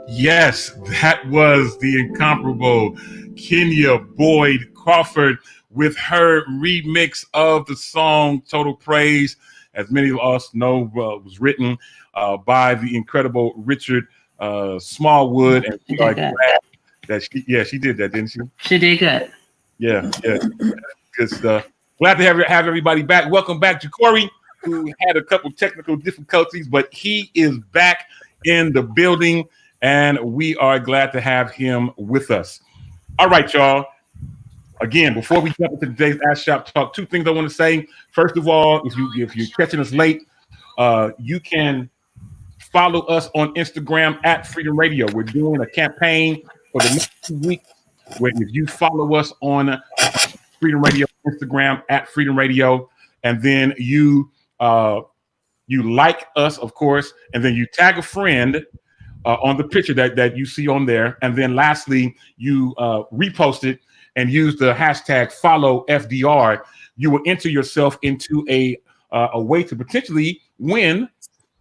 Yes, that was the incomparable Kenya Boyd Crawford with her remix of the song Total Praise. as many of us know, was written by the incredible Richard Smallwood, and we are glad that she did that, didn't she? She did good. Yeah, good stuff. Glad to have everybody back. Welcome back to Corey, who had a couple technical difficulties, but he is back in the building, and we are glad to have him with us. All right, y'all. Again, before we jump into today's Ask Shop Talk, two things I want to say. First of all, if you're catching us late, you can follow us on Instagram at Freedom Radio. We're doing a campaign for the next 2 weeks where if you follow us on Freedom Radio Instagram at Freedom Radio, and then you like us, of course, and then you tag a friend on the picture that you see on there, and then lastly you repost it and use the hashtag follow FDR, you will enter yourself into a way to potentially win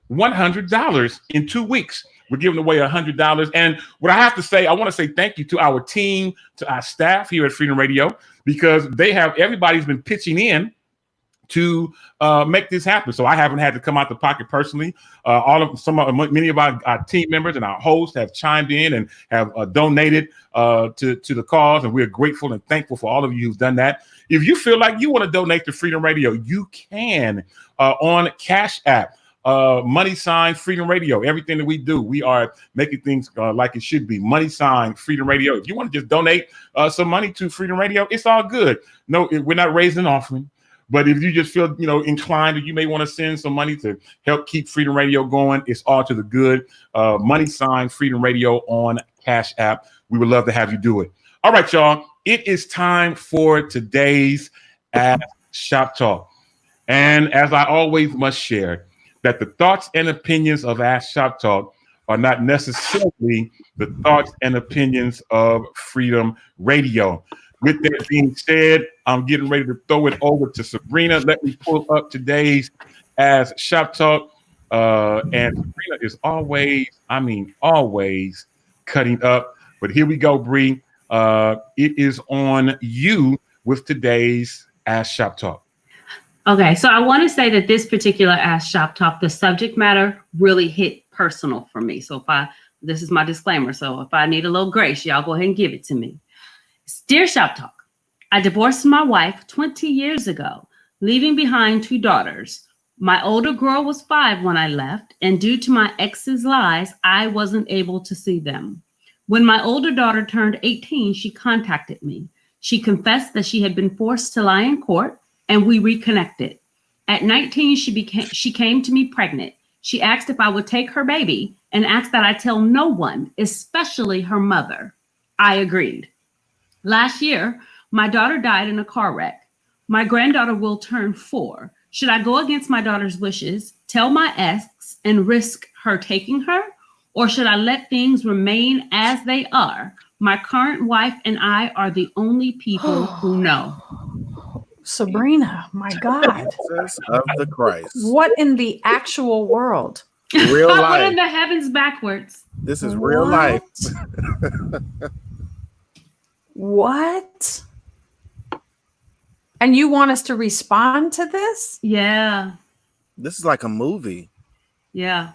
$100 in 2 weeks. We're giving away $100. And what I have to say, I want to say thank you to our team, to our staff here at Freedom Radio, because everybody's been pitching in to make this happen. So I haven't had to come out the pocket personally. Many of our team members and our hosts have chimed in and have donated to the cause, and we're grateful and thankful for all of you who've done that. If you feel like you want to donate to Freedom Radio, you can on Cash App. # Freedom Radio. Everything that we do, we are making things like it should be. # Freedom Radio. If you want to just donate some money to Freedom Radio, it's all good. No, we're not raising an offering. But if you just feel, inclined, or you may want to send some money to help keep Freedom Radio going, it's all to the good. # Freedom Radio on Cash App. We would love to have you do it. All right, y'all. It is time for today's Ask Shop Talk. And as I always must share, that the thoughts and opinions of Ask Shop Talk are not necessarily the thoughts and opinions of Freedom Radio. With that being said, I'm getting ready to throw it over to Sabrina. Let me pull up today's Ask Shop Talk. And Sabrina is always cutting up. But here we go, Bree. It is on you with today's Ask Shop Talk. Okay, so I want to say that this particular Ask Shop Talk, the subject matter really hit personal for me. So this is my disclaimer. So if I need a little grace, y'all go ahead and give it to me. Dear Shop Talk, I divorced my wife 20 years ago, leaving behind 2 daughters. My older girl was 5 when I left, and due to my ex's lies, I wasn't able to see them. When my older daughter turned 18, she contacted me. She confessed that she had been forced to lie in court, and we reconnected. At 19, she came to me pregnant. She asked if I would take her baby and asked that I tell no one, especially her mother. I agreed. Last year, my daughter died in a car wreck. My granddaughter will turn 4. Should I go against my daughter's wishes, tell my ex, and risk her taking her? Or should I let things remain as they are? My current wife and I are the only people who know. Sabrina, my God. Jesus of the Christ. What in the actual world? Real life. What in the heavens backwards? This is real life. What? And you want us to respond to this? Yeah. This is like a movie. Yeah.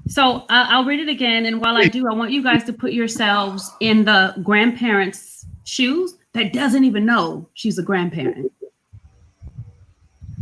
So I'll read it again. And while I do, I want you guys to put yourselves in the grandparents' shoes that doesn't even know she's a grandparent.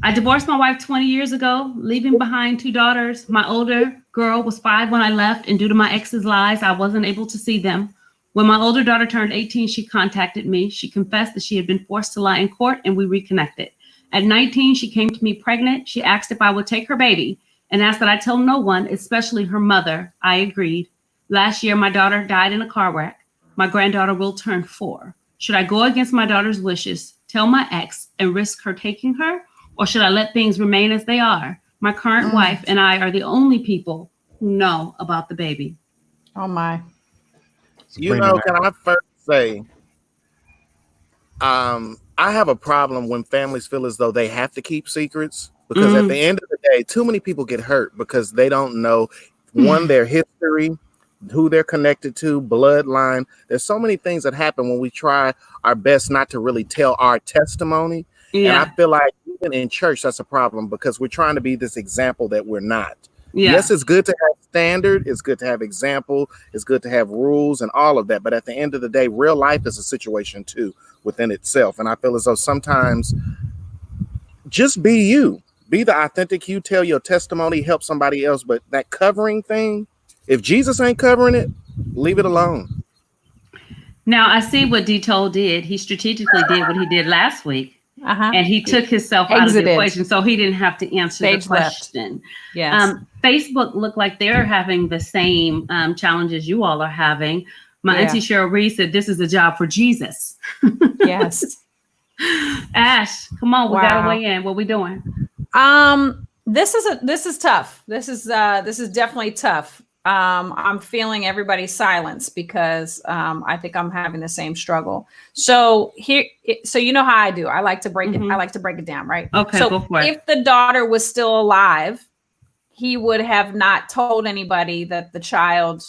I divorced my wife 20 years ago, leaving behind 2 daughters. My older girl was 5 when I left, and due to my ex's lies, I wasn't able to see them. When my older daughter turned 18, she contacted me. She confessed that she had been forced to lie in court, and we reconnected. At 19, she came to me pregnant. She asked if I would take her baby and asked that I tell no one, especially her mother. I agreed. Last year, my daughter died in a car wreck. My granddaughter will turn 4. Should I go against my daughter's wishes, tell my ex, and risk her taking her? Or should I let things remain as they are? My current wife and I are the only people who know about the baby. Oh, my. Can I first say, I have a problem when families feel as though they have to keep secrets, because at the end of the day, too many people get hurt because they don't know, one, their history, who they're connected to, bloodline. There's so many things that happen when we try our best not to really tell our testimony. Yeah. And I feel like even in church, that's a problem because we're trying to be this example that we're not. Yeah. Yes, it's good to have standard. It's good to have example. It's good to have rules and all of that. But at the end of the day, real life is a situation too within itself. And I feel as though sometimes just be you, be the authentic you, tell your testimony, help somebody else. But that covering thing, if Jesus ain't covering it, leave it alone. Now I see what Dito did. He strategically did what he did last week. And he took himself out of the equation, so he didn't have to answer the question. Yes. Facebook looked like they're having the same challenges you all are having. My auntie Cheryl Reed said, "This is a job for Jesus." Yes. Ash, come on, we gotta weigh in. What we doing? This is tough. This is definitely tough. I'm feeling everybody's silence because I think I'm having the same struggle. So so you know how I do. I like to break it. I like to break it down, right? Okay, so go for it. If the daughter was still alive, he would have not told anybody that the child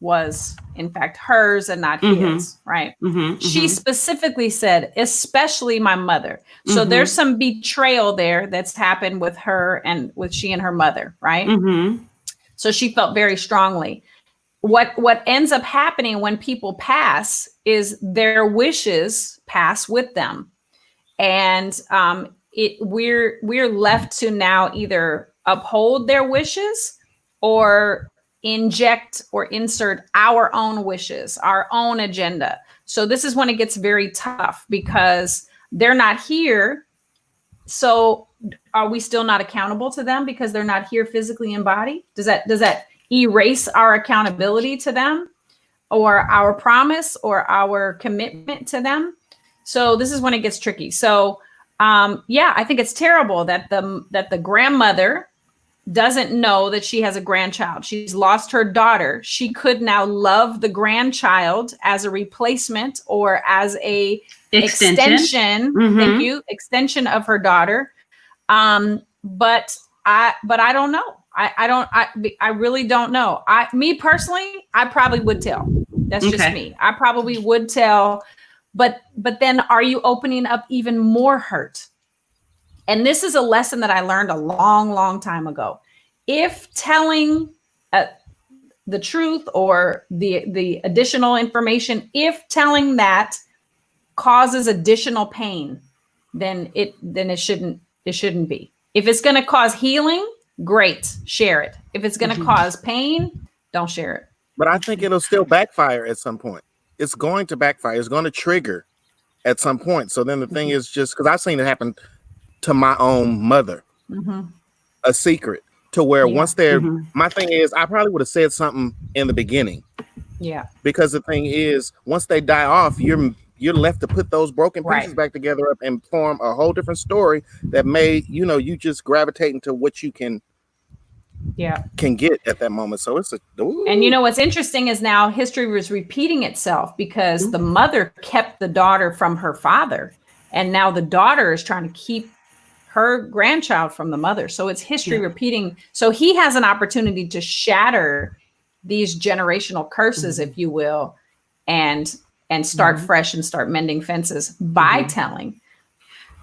was in fact hers and not his, right? She specifically said, especially my mother. So there's some betrayal there that's happened with her and with she and her mother, right? So she felt very strongly. What ends up happening when people pass is their wishes pass with them, and we're left to now either uphold their wishes or inject or insert our own wishes, our own agenda. So this is when it gets very tough because they're not here. So are we still not accountable to them because they're not here physically in body? Does that erase our accountability to them or our promise or our commitment to them? So this is when it gets tricky. So I think it's terrible that the grandmother doesn't know that she has a grandchild. She's lost her daughter. She could now love the grandchild as a replacement or as a extension. Thank you. Extension of her daughter. But I don't know. I really don't know. Me personally, I probably would tell. That's just me. I probably would tell, but then are you opening up even more hurt? And this is a lesson that I learned a long, long time ago. If telling the truth or the additional information, if telling that causes additional pain, then it shouldn't be. If it's going to cause healing, great, share it. If it's going to cause pain, don't share it. But I think it'll still backfire at some point. It's going to backfire. It's going to trigger at some point. So then the thing is just because I've seen it happen to my own mother, a secret to where once they're, my thing is, I probably would have said something in the beginning. Yeah. Because the thing is, once they die off, you're left to put those broken pieces back together up and form a whole different story that may, you just gravitate into what you can get at that moment. So it's and what's interesting is now history was repeating itself because the mother kept the daughter from her father, and now the daughter is trying to keep her grandchild from the mother. So it's history repeating. So he has an opportunity to shatter these generational curses, if you will, and start fresh and start mending fences by telling.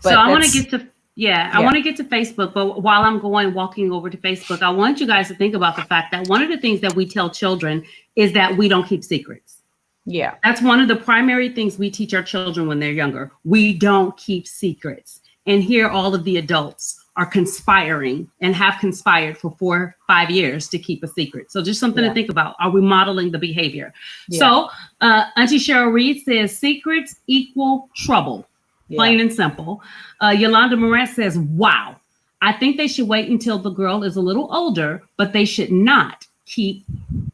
But so I want to get to I want to get to Facebook, but while I'm walking over to Facebook, I want you guys to think about the fact that one of the things that we tell children is that we don't keep secrets. Yeah. That's one of the primary things we teach our children when they're younger. We don't keep secrets. And here all of the adults are conspiring and have conspired for 4 or 5 years to keep a secret. So just something to think about. Are we modeling the behavior? Yeah. So Auntie Cheryl Reed says secrets equal trouble, plain and simple. Yolanda Moran says, wow, I think they should wait until the girl is a little older, but they should not keep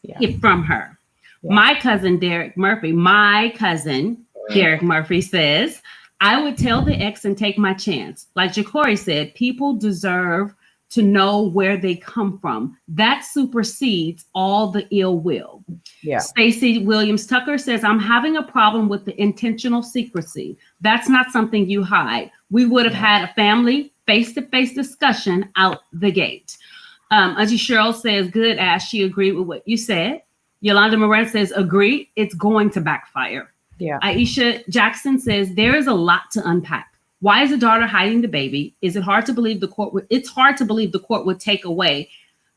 it from her. Yeah. My cousin Derek Murphy says, I would tell the ex and take my chance. Like Ja'Cory said, people deserve to know where they come from. That supersedes all the ill will. Yeah. Stacey Williams Tucker says, I'm having a problem with the intentional secrecy. That's not something you hide. We would have had a family face-to-face discussion out the gate. Auntie Cheryl says, good, Ash. She agreed with what you said. Yolanda Moran says, agree. It's going to backfire. Yeah. Aisha Jackson says, there is a lot to unpack. Why is the daughter hiding the baby? Is it hard to believe the court would? It's hard to believe the court would take away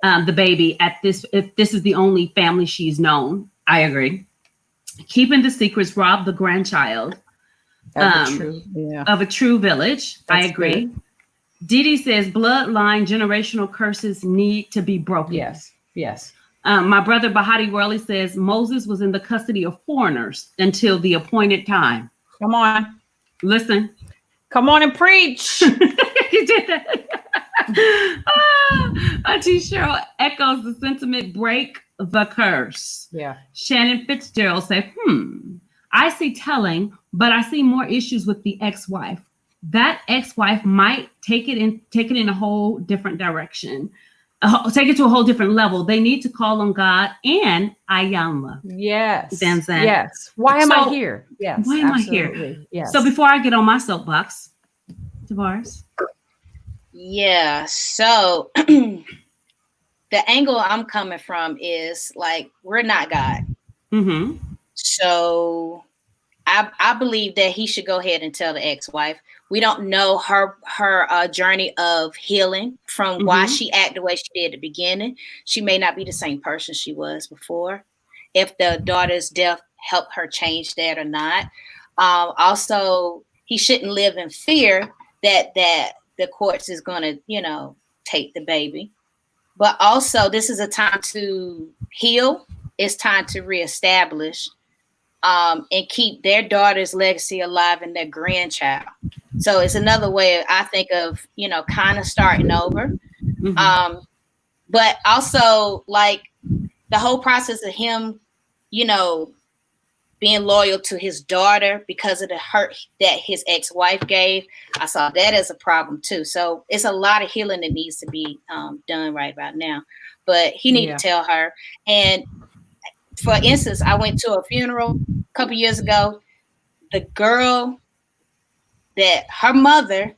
the baby at this if this is the only family she's known. I agree. Keeping the secrets robbed the grandchild of a true village. That's I agree. good. Didi says bloodline generational curses need to be broken. Yes. My brother Bahati Worley says Moses was in the custody of foreigners until the appointed time. Come on. Listen. Come on and preach. You did that. Auntie Cheryl echoes the sentiment, break the curse. Yeah. Shannon Fitzgerald said, I see telling, but I see more issues with the ex-wife. That ex-wife might take it in a whole different direction. Take it to a whole different level. They need to call on God and Ayanla. Yes. Danzan. Yes. Why am I here? Yes. Why am I absolutely. here? Yes. So before I get on my soapbox, Tavares. Yeah. So the angle I'm coming from is like, we're not God. Mm-hmm. So I believe that he should go ahead and tell the ex-wife. We don't know her journey of healing from why she acted the way she did at the beginning. She may not be the same person she was before. If the daughter's death helped her change that or not. Also, he shouldn't live in fear that the courts is going to, take the baby. But also, this is a time to heal. It's time to reestablish and keep their daughter's legacy alive and their grandchild. So it's another way I think of, kind of starting over. Mm-hmm. But also like the whole process of him, being loyal to his daughter because of the hurt that his ex-wife gave. I saw that as a problem too. So it's a lot of healing that needs to be done right about now. But he needed to tell her. And for instance, I went to a funeral a couple years ago. The girl that her mother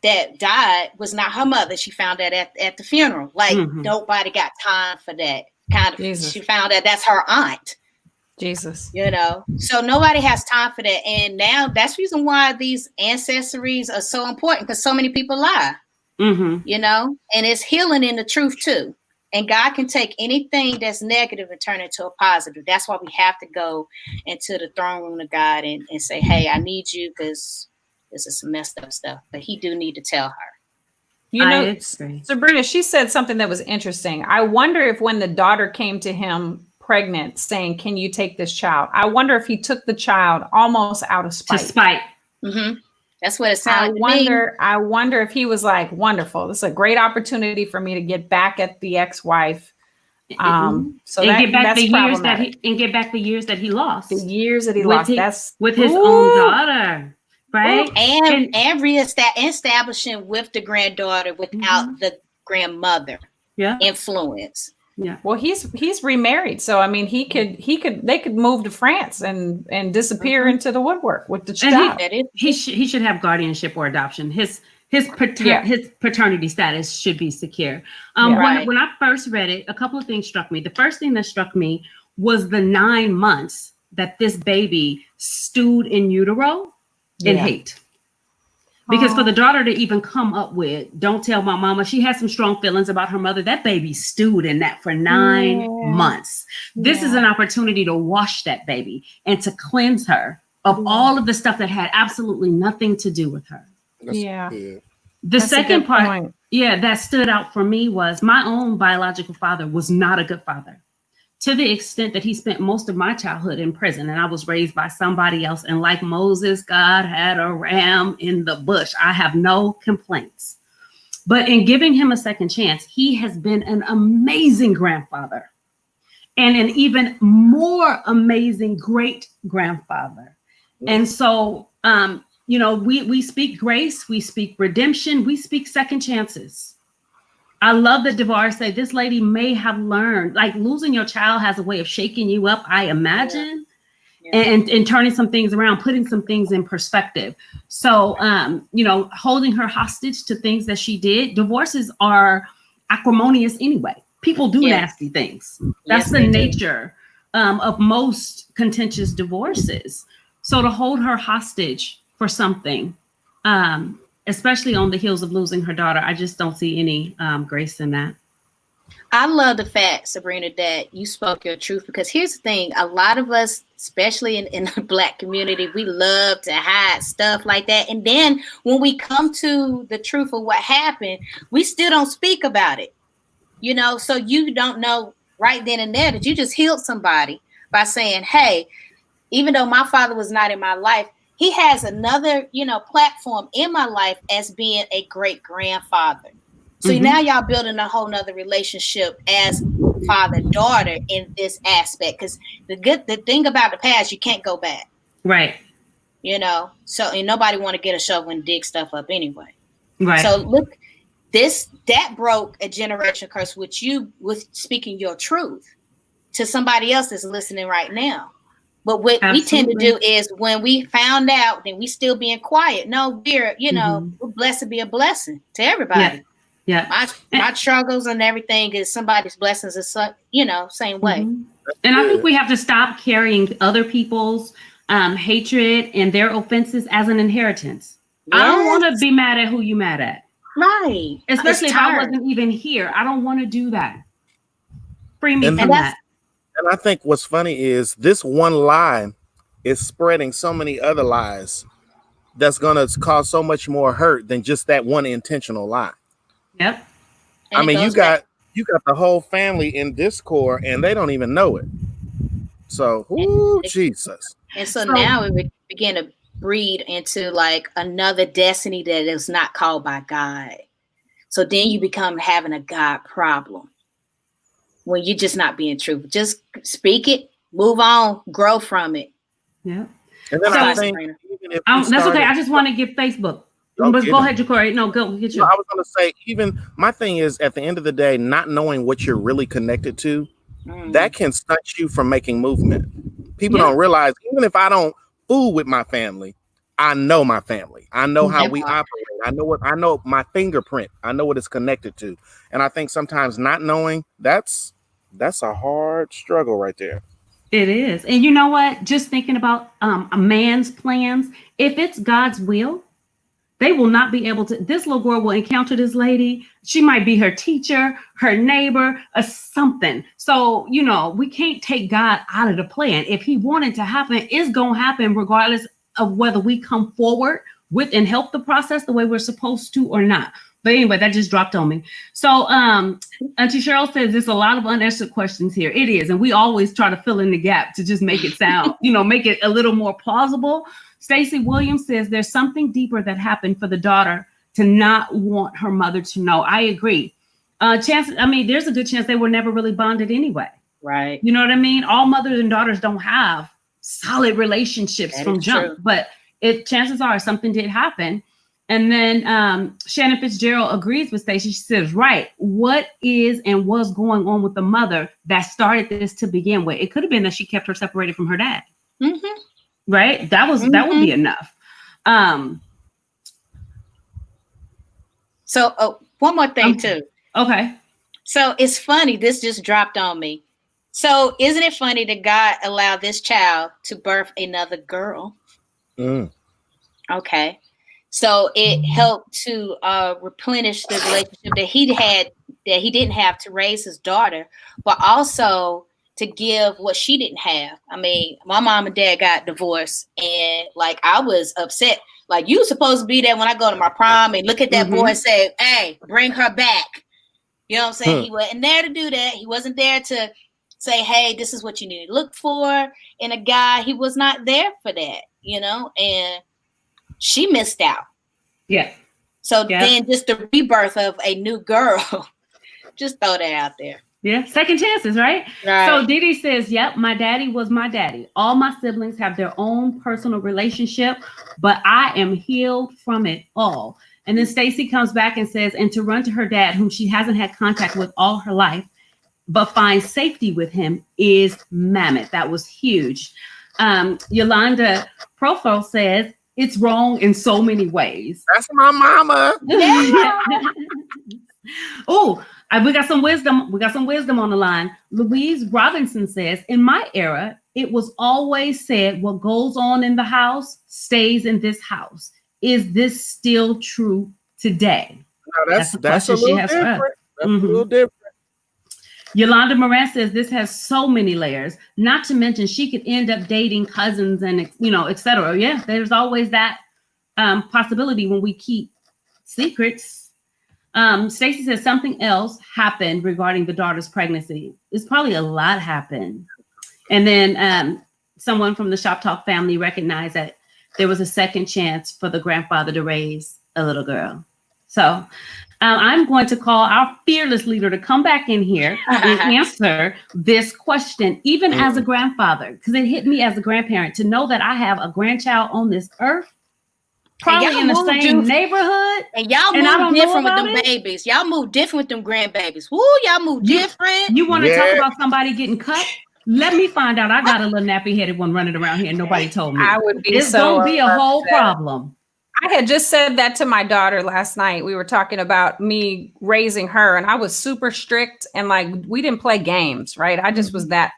that died was not her mother. She found that at the funeral. Like nobody got time for that. Jesus. She found out that's her aunt. Jesus. So nobody has time for that. And now that's the reason why these ancestries are so important, because so many people lie, and it's healing in the truth too. And God can take anything that's negative and turn it to a positive. That's why we have to go into the throne room of God and say, hey, I need you because this is some messed up stuff. But he do need to tell her. Sabrina, she said something that was interesting. I wonder if when the daughter came to him pregnant saying, can you take this child? I wonder if he took the child almost out of spite. Mm-hmm. That's what it sounded I wonder if he was like, wonderful. This is a great opportunity for me to get back at the ex-wife. So get back the years that he lost. The years that he lost. That's with his own daughter. Right. And reestablishing with the granddaughter without the grandmother influence. Yeah. Well, he's remarried, so I mean, they could move to France and disappear into the woodwork with the child. He should have guardianship or adoption. His paternity status should be secure. When I first read it, a couple of things struck me. The first thing that struck me was the 9 months that this baby stewed in utero in hate. Because for the daughter to even come up with, don't tell my mama, she had some strong feelings about her mother. That baby stewed in that for 9 months. This is an opportunity to wash that baby and to cleanse her of all of the stuff that had absolutely nothing to do with her. The second part, that stood out for me was my own biological father was not a good father. To the extent that he spent most of my childhood in prison, and I was raised by somebody else. And like Moses, God had a ram in the bush. I have no complaints. But in giving him a second chance, he has been an amazing grandfather and an even more amazing great grandfather. And so, we speak grace, we speak redemption, we speak second chances. I love that DeVar said this lady may have learned, like losing your child has a way of shaking you up, I imagine, and turning some things around, putting some things in perspective. So, holding her hostage to things that she did. Divorces are acrimonious anyway. People do nasty things. That's the nature of most contentious divorces. So to hold her hostage for something, especially on the heels of losing her daughter. I just don't see any grace in that. I love the fact, Sabrina, that you spoke your truth, because here's the thing. A lot of us, especially in the Black community, we love to hide stuff like that. And then when we come to the truth of what happened, we still don't speak about it. You know, so you don't know right then and there that you just healed somebody by saying, hey, even though my father was not in my life, he has another, platform in my life as being a great grandfather. So now y'all building a whole nother relationship as father-daughter in this aspect. Because the thing about the past, you can't go back. Right. So and nobody want to get a shovel and dig stuff up anyway. Right. So look, that broke a generation curse with speaking your truth to somebody else that's listening right now. But what we tend to do is when we found out, then we still being quiet. No, we're blessed to be a blessing to everybody. Yeah. My struggles and everything is somebody's blessings is, same way. And I think we have to stop carrying other people's hatred and their offenses as an inheritance. Yes. I don't want to be mad at who you mad at. Right. Especially if I wasn't even here. I don't want to do that. Free me from that. And I think what's funny is this one lie is spreading so many other lies that's going to cause so much more hurt than just that one intentional lie. Yep. I mean, you got the whole family in discord and they don't even know it. So, Jesus. And so now we begin to breed into like another destiny that is not called by God. So then you become having a God problem when you're just not being true. Just speak it, move on, grow from it. Yeah. And then I think that's okay. I just want to give Facebook. Go ahead, Ja'Cory. No, go get you. I was going to say, even my thing is, at the end of the day, not knowing what you're really connected to, that can stunt you from making movement. People don't realize, even if I don't fool with my family, I know my family. I know how we operate. I know my fingerprint. I know what it's connected to. And I think sometimes not knowing, that's a hard struggle right there. It is. And you know what? Just thinking about a man's plans, if it's God's will, they will not be able to. This little girl will encounter this lady. She might be her teacher, her neighbor, or something. So, we can't take God out of the plan. If he wanted to happen, it's going to happen regardless of whether we come forward with and help the process the way we're supposed to or not. But anyway, that just dropped on me. So Auntie Cheryl says there's a lot of unanswered questions here. It is. And we always try to fill in the gap to just make it sound, make it a little more plausible. Stacey Williams says there's something deeper that happened for the daughter to not want her mother to know. I agree. There's a good chance they were never really bonded anyway. Right. You know what I mean? All mothers and daughters don't have solid relationships from jump, true. But chances are something did happen. And then Shannon Fitzgerald agrees with Stacey. She says, right, what is and was going on with the mother that started this to begin with? It could have been that she kept her separated from her dad. Mm-hmm. Right? That would be enough. So one more thing too. Okay. So it's funny. This just dropped on me. So isn't it funny that God allowed this child to birth another girl? Okay. So it helped to replenish the relationship that he didn't have to raise his daughter, but also to give what she didn't have. I mean, my mom and dad got divorced, and like I was upset. Like, you supposed to be there when I go to my prom and look at that boy and say, hey, bring her back. You know what I'm saying? He wasn't there to do that. He wasn't there to say, hey, this is what you need to look for in a guy. He was not there for that, and she missed out. Yeah. So then just the rebirth of a new girl, just throw that out there. Yeah. Second chances, right? So Didi says, yep, my daddy was my daddy. All my siblings have their own personal relationship, but I am healed from it all. And then Stacey comes back and says, and to run to her dad, whom she hasn't had contact with all her life, but finds safety with him is mammoth. That was huge. Yolanda Profo says, it's wrong in so many ways. That's my mama. Yeah. Oh, We got some wisdom. We got some wisdom on the line. Louise Robinson says, in my era, it was always said what goes on in the house stays in this house. Is this still true today? No, that's a little different. That's a little different. Yolanda Moran says this has so many layers, not to mention she could end up dating cousins and, you know, et cetera. Yeah, there's always that possibility when we keep secrets. Stacy says something else happened regarding the daughter's pregnancy. It's probably a lot happened. And then someone from the Shop Talk family recognized that there was a second chance for the grandfather to raise a little girl. So I'm going to call our fearless leader to come back in here and answer this question, even as a grandfather, because it hit me as a grandparent to know that I have a grandchild on this earth, probably in the same neighborhood. And y'all move different with them babies. Y'all move different with them grandbabies. Woo, y'all move different. You want to talk about somebody getting cut? Let me find out. I got a little nappy-headed one running around here and nobody told me. I would be It's so going to be a whole problem. I had just said that to my daughter last night. We were talking about me raising her, and I was super strict, and like we didn't play games, right? I just was that.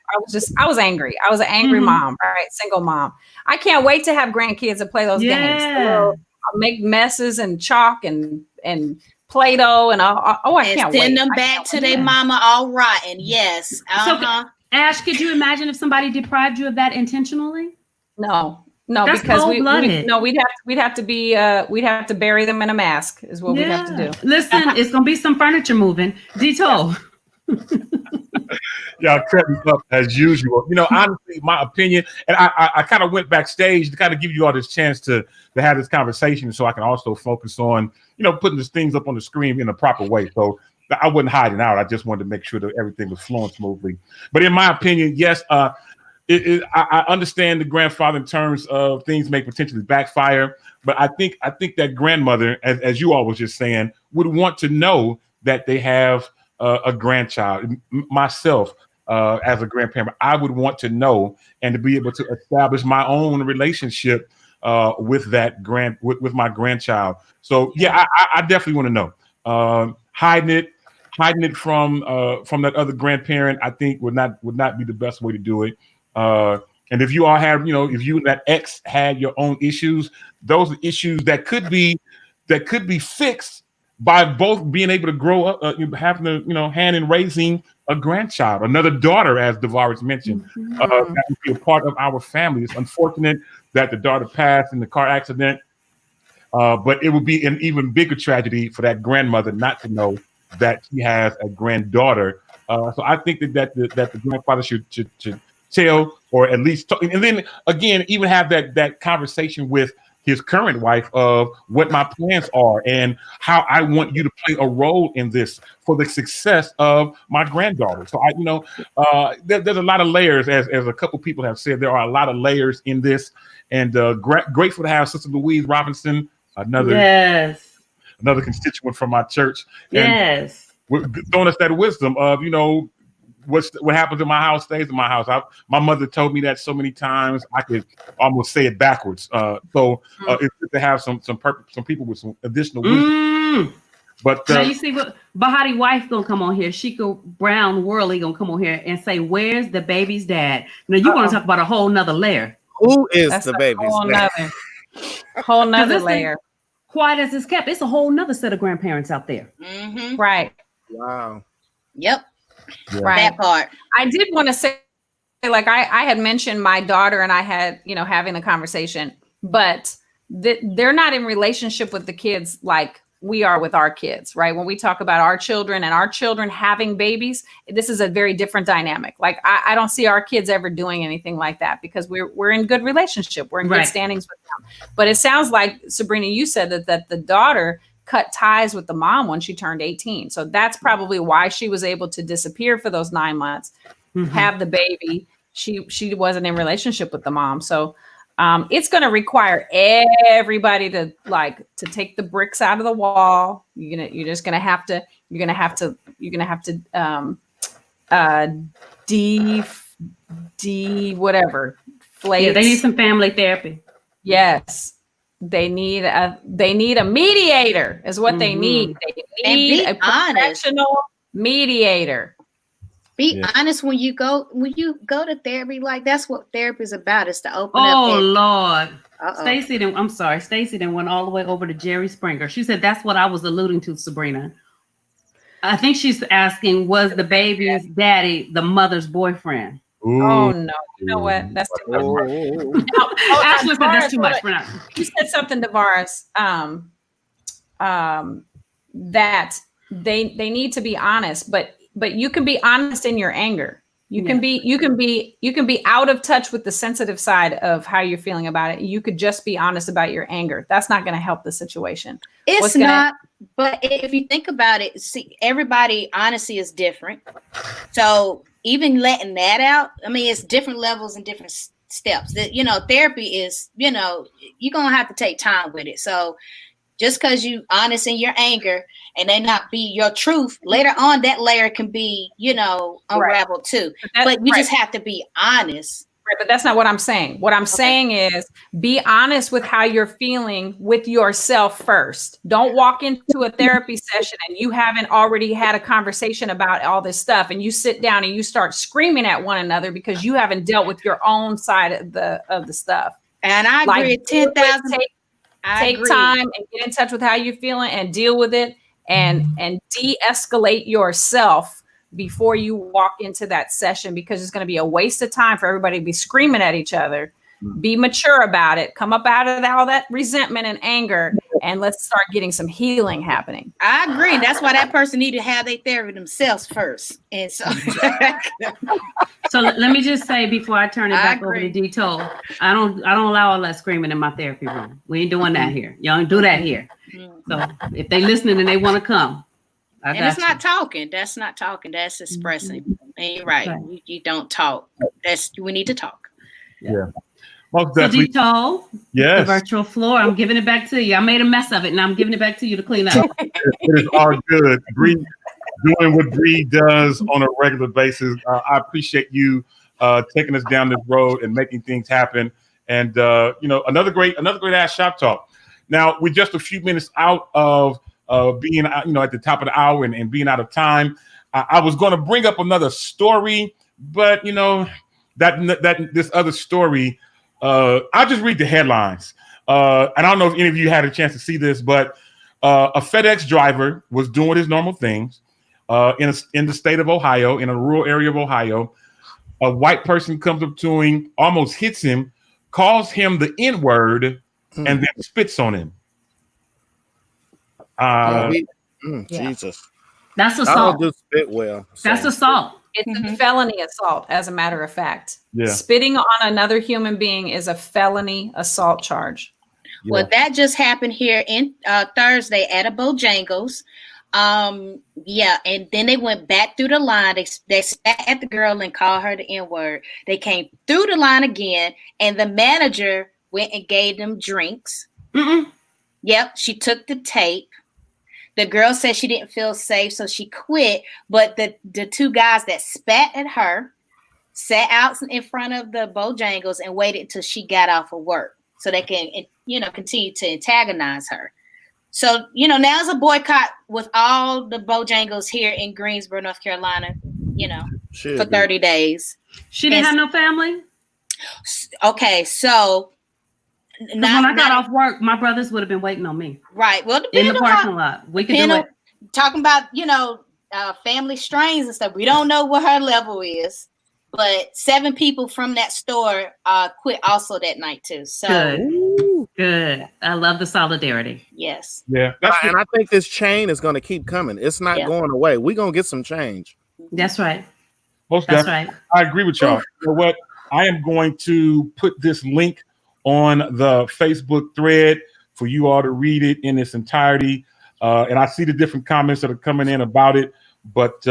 I was angry. I was an angry mom, right? Single mom. I can't wait to have grandkids and play those games. I'll make messes and chalk and Play-Doh and I can't wait. Send them back to their mama all rotten. Yes. So, Ash, could you imagine if somebody deprived you of that intentionally? No, that's because we'd have to bury them in a mask is what we'd have to do. Listen, it's gonna be some furniture moving. Dito. Y'all cut me up as usual. You know, honestly, my opinion, and I kind of went backstage to kind of give you all this chance to have this conversation so I can also focus on, you know, putting these things up on the screen in a proper way. So I wasn't hiding out. I just wanted to make sure that everything was flowing smoothly. But in my opinion, yes, I understand the grandfather in terms of things may potentially backfire. But I think that grandmother, as you all was just saying, would want to know that they have a grandchild. Myself, as a grandparent, I would want to know and to be able to establish my own relationship with my grandchild. So yeah, I definitely want to know. Hiding it from that other grandparent, I think would not be the best way to do it. And if you all have, you know, if you and that ex had your own issues, those are issues that could be fixed by both being able to grow up, having a, you know, hand in raising a grandchild, another daughter, as Devaris mentioned. That would be a part of our family. It's unfortunate that the daughter passed in the car accident, but it would be an even bigger tragedy for that grandmother not to know that she has a granddaughter. So I think that the grandfather should tell, or at least talk, and then again, even have that conversation with his current wife of what my plans are and how I want you to play a role in this for the success of my granddaughter. So there's a lot of layers, as a couple people have said, there are a lot of layers in this, and grateful to have Sister Louise Robinson, another constituent from my church. And throwing us that wisdom of, you know, what happens in my house stays in my house. My mother told me that so many times I could almost say it backwards. It's good to have some people with some additional wisdom. But now you see what Bahati wife gonna come on here. Sheikah Brown Worley gonna come on here and say, "Where's the baby's dad?" Now you want to talk about a whole nother layer. Who is the baby's dad? Whole nother layer. Quiet as it's kept, it's a whole nother set of grandparents out there. Right. Wow. Yep. Yeah. Right. That part. I did want to say, like I had mentioned my daughter and I had, you know, having a conversation, but they're not in relationship with the kids like we are with our kids, right? When we talk about our children and our children having babies, this is a very different dynamic. Like I don't see our kids ever doing anything like that because we're in good relationship. We're in good standings with them. But it sounds like, Sabrina, you said that the daughter cut ties with the mom when she turned 18. So that's probably why she was able to disappear for those 9 months, have the baby. She wasn't in relationship with the mom. So it's going to require everybody to take the bricks out of the wall. You're going to have to whatever. Yeah, they need some family therapy. Yes. They need a mediator is what they need. They need a professional mediator. Be Yeah. honest when you go to therapy. Like that's what therapy is about. Is to open Oh up. Lord. Uh-oh. Stacy then went all the way over to Jerry Springer. She said that's what I was alluding to, Sabrina. I think she's asking, was the baby's daddy the mother's boyfriend? Ooh. Oh no! You know what? That's too much. Oh, Ashley said that's too much. Hold on. You said something, Davaris. That they need to be honest, but you can be honest in your anger. You can be out of touch with the sensitive side of how you're feeling about it. You could just be honest about your anger. That's not going to help the situation. It's not. But if you think about it, see, everybody honesty is different. So even letting that out, I mean, it's different levels and different steps. That therapy is, you're gonna have to take time with it. So just because you honest in your anger and they not be your truth, later on that layer can be, unraveled too. But you just have to be honest. Right, but that's not what I'm saying. What I'm saying is be honest with how you're feeling with yourself first. Don't walk into a therapy session and you haven't already had a conversation about all this stuff and you sit down and you start screaming at one another because you haven't dealt with your own side of the stuff. And I agree. 10,000. Take time and get in touch with how you're feeling and deal with it and de-escalate yourself before you walk into that session, because it's going to be a waste of time for everybody to be screaming at each other. Be mature about it. Come up out of all that resentment and anger, and let's start getting some healing happening. I agree. That's why that person need to have their therapy themselves first. And so, So let me just say before I turn it back over to Dito, I don't allow all that screaming in my therapy room. We ain't doing that here. Y'all don't do that here. So if they listening and they want to come, and it's not talking. That's not talking. That's expressing. And you're right. You don't talk. We need to talk. Yeah. Most So definitely. Dito, Yes. the virtual floor, I'm giving it back to you. I made a mess of it, and I'm giving it back to you to clean up. It is all good. Bree doing what Bree does on a regular basis. I appreciate you taking us down this road and making things happen. And another great ass shop talk. Now we're just a few minutes out of being at the top of the hour and being out of time. I was going to bring up another story, but that this other story. I'll just read the headlines. And I don't know if any of you had a chance to see this, but a FedEx driver was doing his normal things in the state of Ohio, in a rural area of Ohio. A white person comes up to him, almost hits him, calls him the N-word, and then spits on him. Jesus. That's I assault. don't do spit well. so. That's assault. It's a felony assault, as a matter of fact. Yeah. Spitting on another human being is a felony assault charge. Yeah. Well, that just happened here in Thursday at a Bojangles. And then they went back through the line. They spat at the girl and called her the N-word. They came through the line again, and the manager went and gave them drinks. Mm-mm. Yep, she took the tape. The girl said she didn't feel safe, so she quit. But the two guys that spat at her sat out in front of the Bojangles and waited until she got off of work so they can, continue to antagonize her. So, now it's a boycott with all the Bojangles here in Greensboro, North Carolina, for 30 days. She didn't have no family? Okay, so... When I got off work, my brothers would have been waiting on me. Right. Well, in the parking lot. We could do it. Talking about, family strains and stuff. We don't know what her level is, but 7 people from that store quit also that night too. So Good. I love the solidarity. Yes. Yeah. And I think this chain is going to keep coming. It's not going away. We're going to get some change. That's right. Most That's definitely. right. I agree with y'all. You know what? I am going to put this link on the Facebook thread for you all to read it in its entirety. And I see the different comments that are coming in about it. But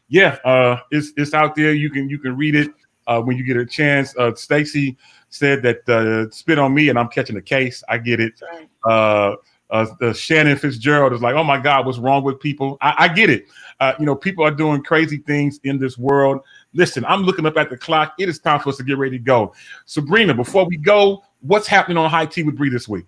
it's out there. You can read it when you get a chance. Stacy said that spit on me and I'm catching a case. I get it. The Shannon Fitzgerald is like, oh my God, what's wrong with people? I get it. People are doing crazy things in this world. Listen, I'm looking up at the clock. It is time for us to get ready to go. Sabrina, before we go, what's happening on High Tea with Bree this week?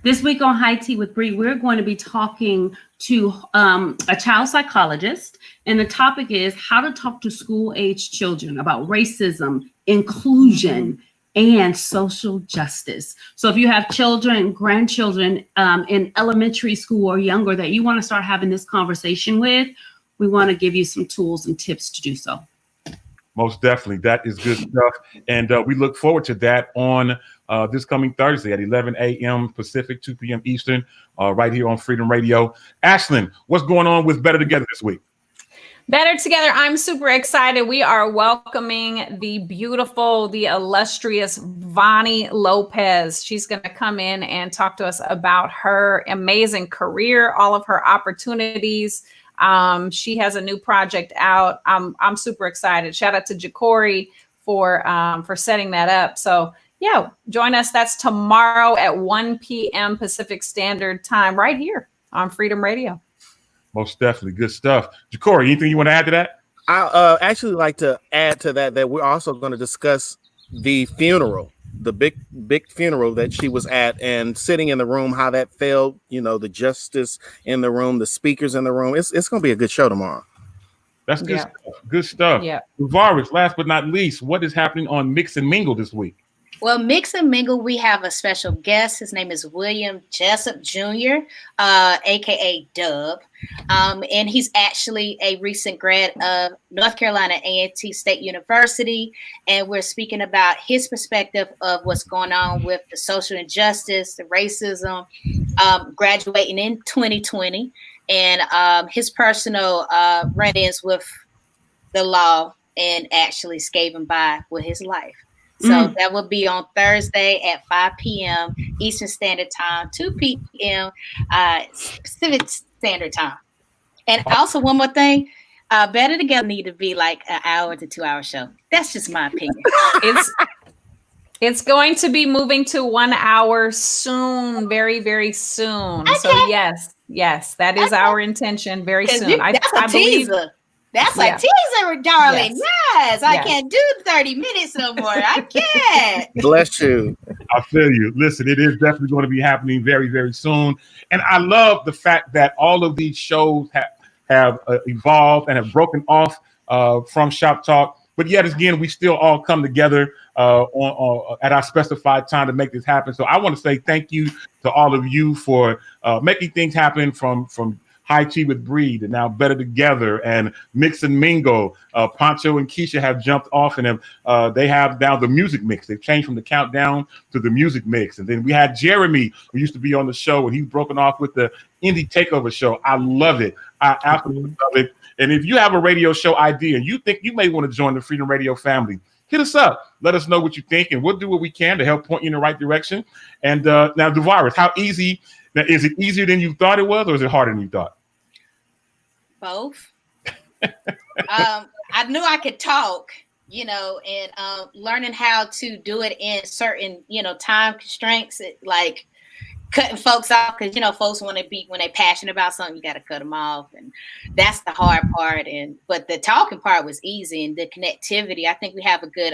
This week on High Tea with Bree, we're going to be talking to a child psychologist, and the topic is how to talk to school-age children about racism, inclusion, and social justice. So if you have children, grandchildren in elementary school or younger that you want to start having this conversation with, we want to give you some tools and tips to do so. Most definitely. That is good stuff. And we look forward to that on this coming Thursday at 11 a.m. Pacific, 2 p.m. Eastern, right here on Freedom Radio. Ashlyn, what's going on with Better Together this week? Better Together, I'm super excited. We are welcoming the beautiful, the illustrious Vonnie Lopez. She's going to come in and talk to us about her amazing career, all of her opportunities. She has a new project out. I'm super excited. Shout out to Ja'Cory for setting that up. So yeah, join us. That's tomorrow at 1 p.m. Pacific Standard Time right here on Freedom Radio. Most definitely. Good stuff. Ja'Cory, anything you want to add to that? I actually like to add to that we're also going to discuss the funeral, the big funeral that she was at, and sitting in the room, how that felt, the justice in the room, the speakers in the room. It's going to be a good show tomorrow. That's good stuff. Good stuff. Yeah. Varus, last but not least, what is happening on Mix and Mingle this week? Well, Mix and Mingle, we have a special guest. His name is William Jessup Jr., aka Dub. And he's actually a recent grad of North Carolina A&T State University. And we're speaking about his perspective of what's going on with the social injustice, the racism, graduating in 2020, and his personal run-ins with the law and actually scaping by with his life. So that will be on Thursday at 5 p.m. Eastern Standard Time, 2 p.m. Pacific Standard Time. And also one more thing, Better Together need to be like an hour to 2 hour show. That's just my opinion. It's going to be moving to 1 hour soon, very, very soon. Okay. So yes, that is our intention very soon. That's a believe. teaser. That's a teaser, darling. Yes. I Yes. can't do 30 minutes no more. I can't. Bless you. I feel you. Listen, it is definitely going to be happening very, very soon. And I love the fact that all of these shows have evolved and have broken off from Shop Talk. But yet again, we still all come together at our specified time to make this happen. So I want to say thank you to all of you for making things happen from High Tea with Bree, and now Better Together, and Mix and Mingle. Poncho and Keisha have jumped off, and they have now the music mix. They've changed from the countdown to the music mix. And then we had Jeremy, who used to be on the show, and he's broken off with the Indie Takeover show. I love it. I absolutely love it. And if you have a radio show idea and you think you may want to join the Freedom Radio family, hit us up. Let us know what you think, and we'll do what we can to help point you in the right direction. And now, DeVarus, now, is it easier than you thought it was, or is it harder than you thought? Both. I knew I could talk, and learning how to do it in certain, time constraints, like cutting folks off, because, folks want to be, when they're passionate about something, you got to cut them off. And that's the hard part. But the talking part was easy, and the connectivity, I think we have a good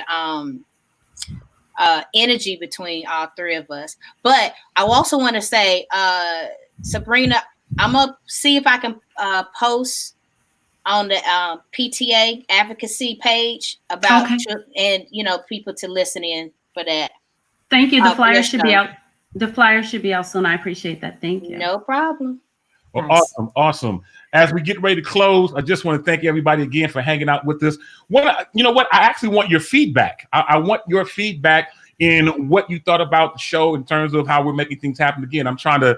energy between all three of us. But I also want to say, Sabrina, I'm going to see if I can post on the PTA advocacy page about, and, people to listen in for that. Thank you. The flyer should be out. The flyer should be out soon. I appreciate that. Thank you. No problem. Well, nice. Awesome. As we get ready to close, I just want to thank everybody again for hanging out with us. You know what? I actually want your feedback. I want your feedback in what you thought about the show in terms of how we're making things happen. Again, I'm trying to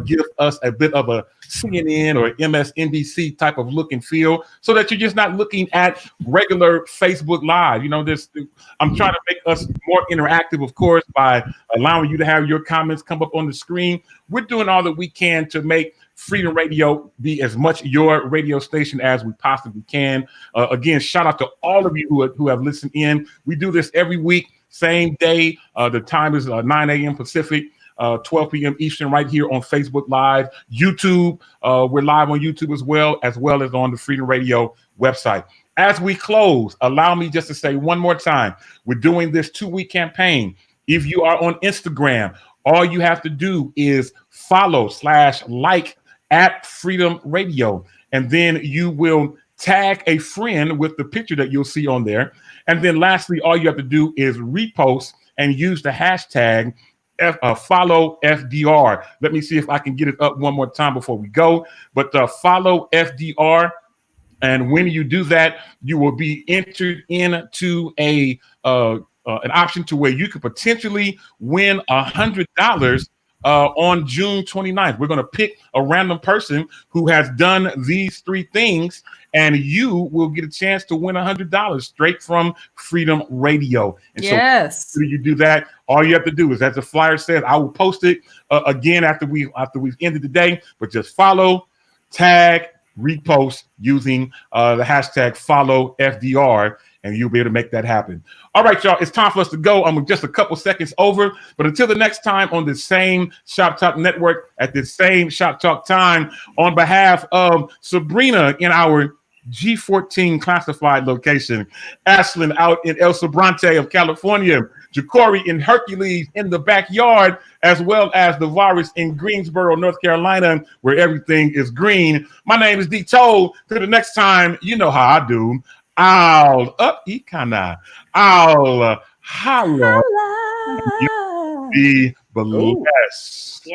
give us a bit of a CNN or MSNBC type of look and feel, so that you're just not looking at regular Facebook Live. I'm trying to make us more interactive, of course, by allowing you to have your comments come up on the screen. We're doing all that we can to make Freedom Radio be as much your radio station as we possibly can. Again, shout out to all of you who have listened in. We do this every week. Same day. The time is 9 a.m. Pacific, 12 p.m. Eastern, right here on Facebook Live, YouTube. We're live on YouTube as well as on the Freedom Radio website. As we close, allow me just to say one more time, we're doing this 2-week campaign. If you are on Instagram, all you have to do is follow/like at Freedom Radio. And then you will tag a friend with the picture that you'll see on there. And then lastly, all you have to do is repost and use the hashtag follow FDR. Let me see if I can get it up one more time before we go. But follow FDR. And when you do that, you will be entered into an option to where you could potentially win $100 on June 29th. We're going to pick a random person who has done these 3 things, and you will get a chance to win $100 straight from Freedom Radio. And yes. So you do that. All you have to do is, as the flyer says, I will post it again after we've ended the day, but just follow, tag, repost using the hashtag follow FDR, and you'll be able to make that happen. All right, y'all, it's time for us to go. I'm just a couple seconds over, but until the next time on the same Shop Talk Network at this same Shop Talk time, on behalf of Sabrina in our G14 classified location, Ashlyn out in El Sobrante of California, Jacory in Hercules in the backyard, as well as the virus in Greensboro, North Carolina, where everything is green. My name is D-Toll. Till the next time, you know how I do. I'll holla. Be blessed.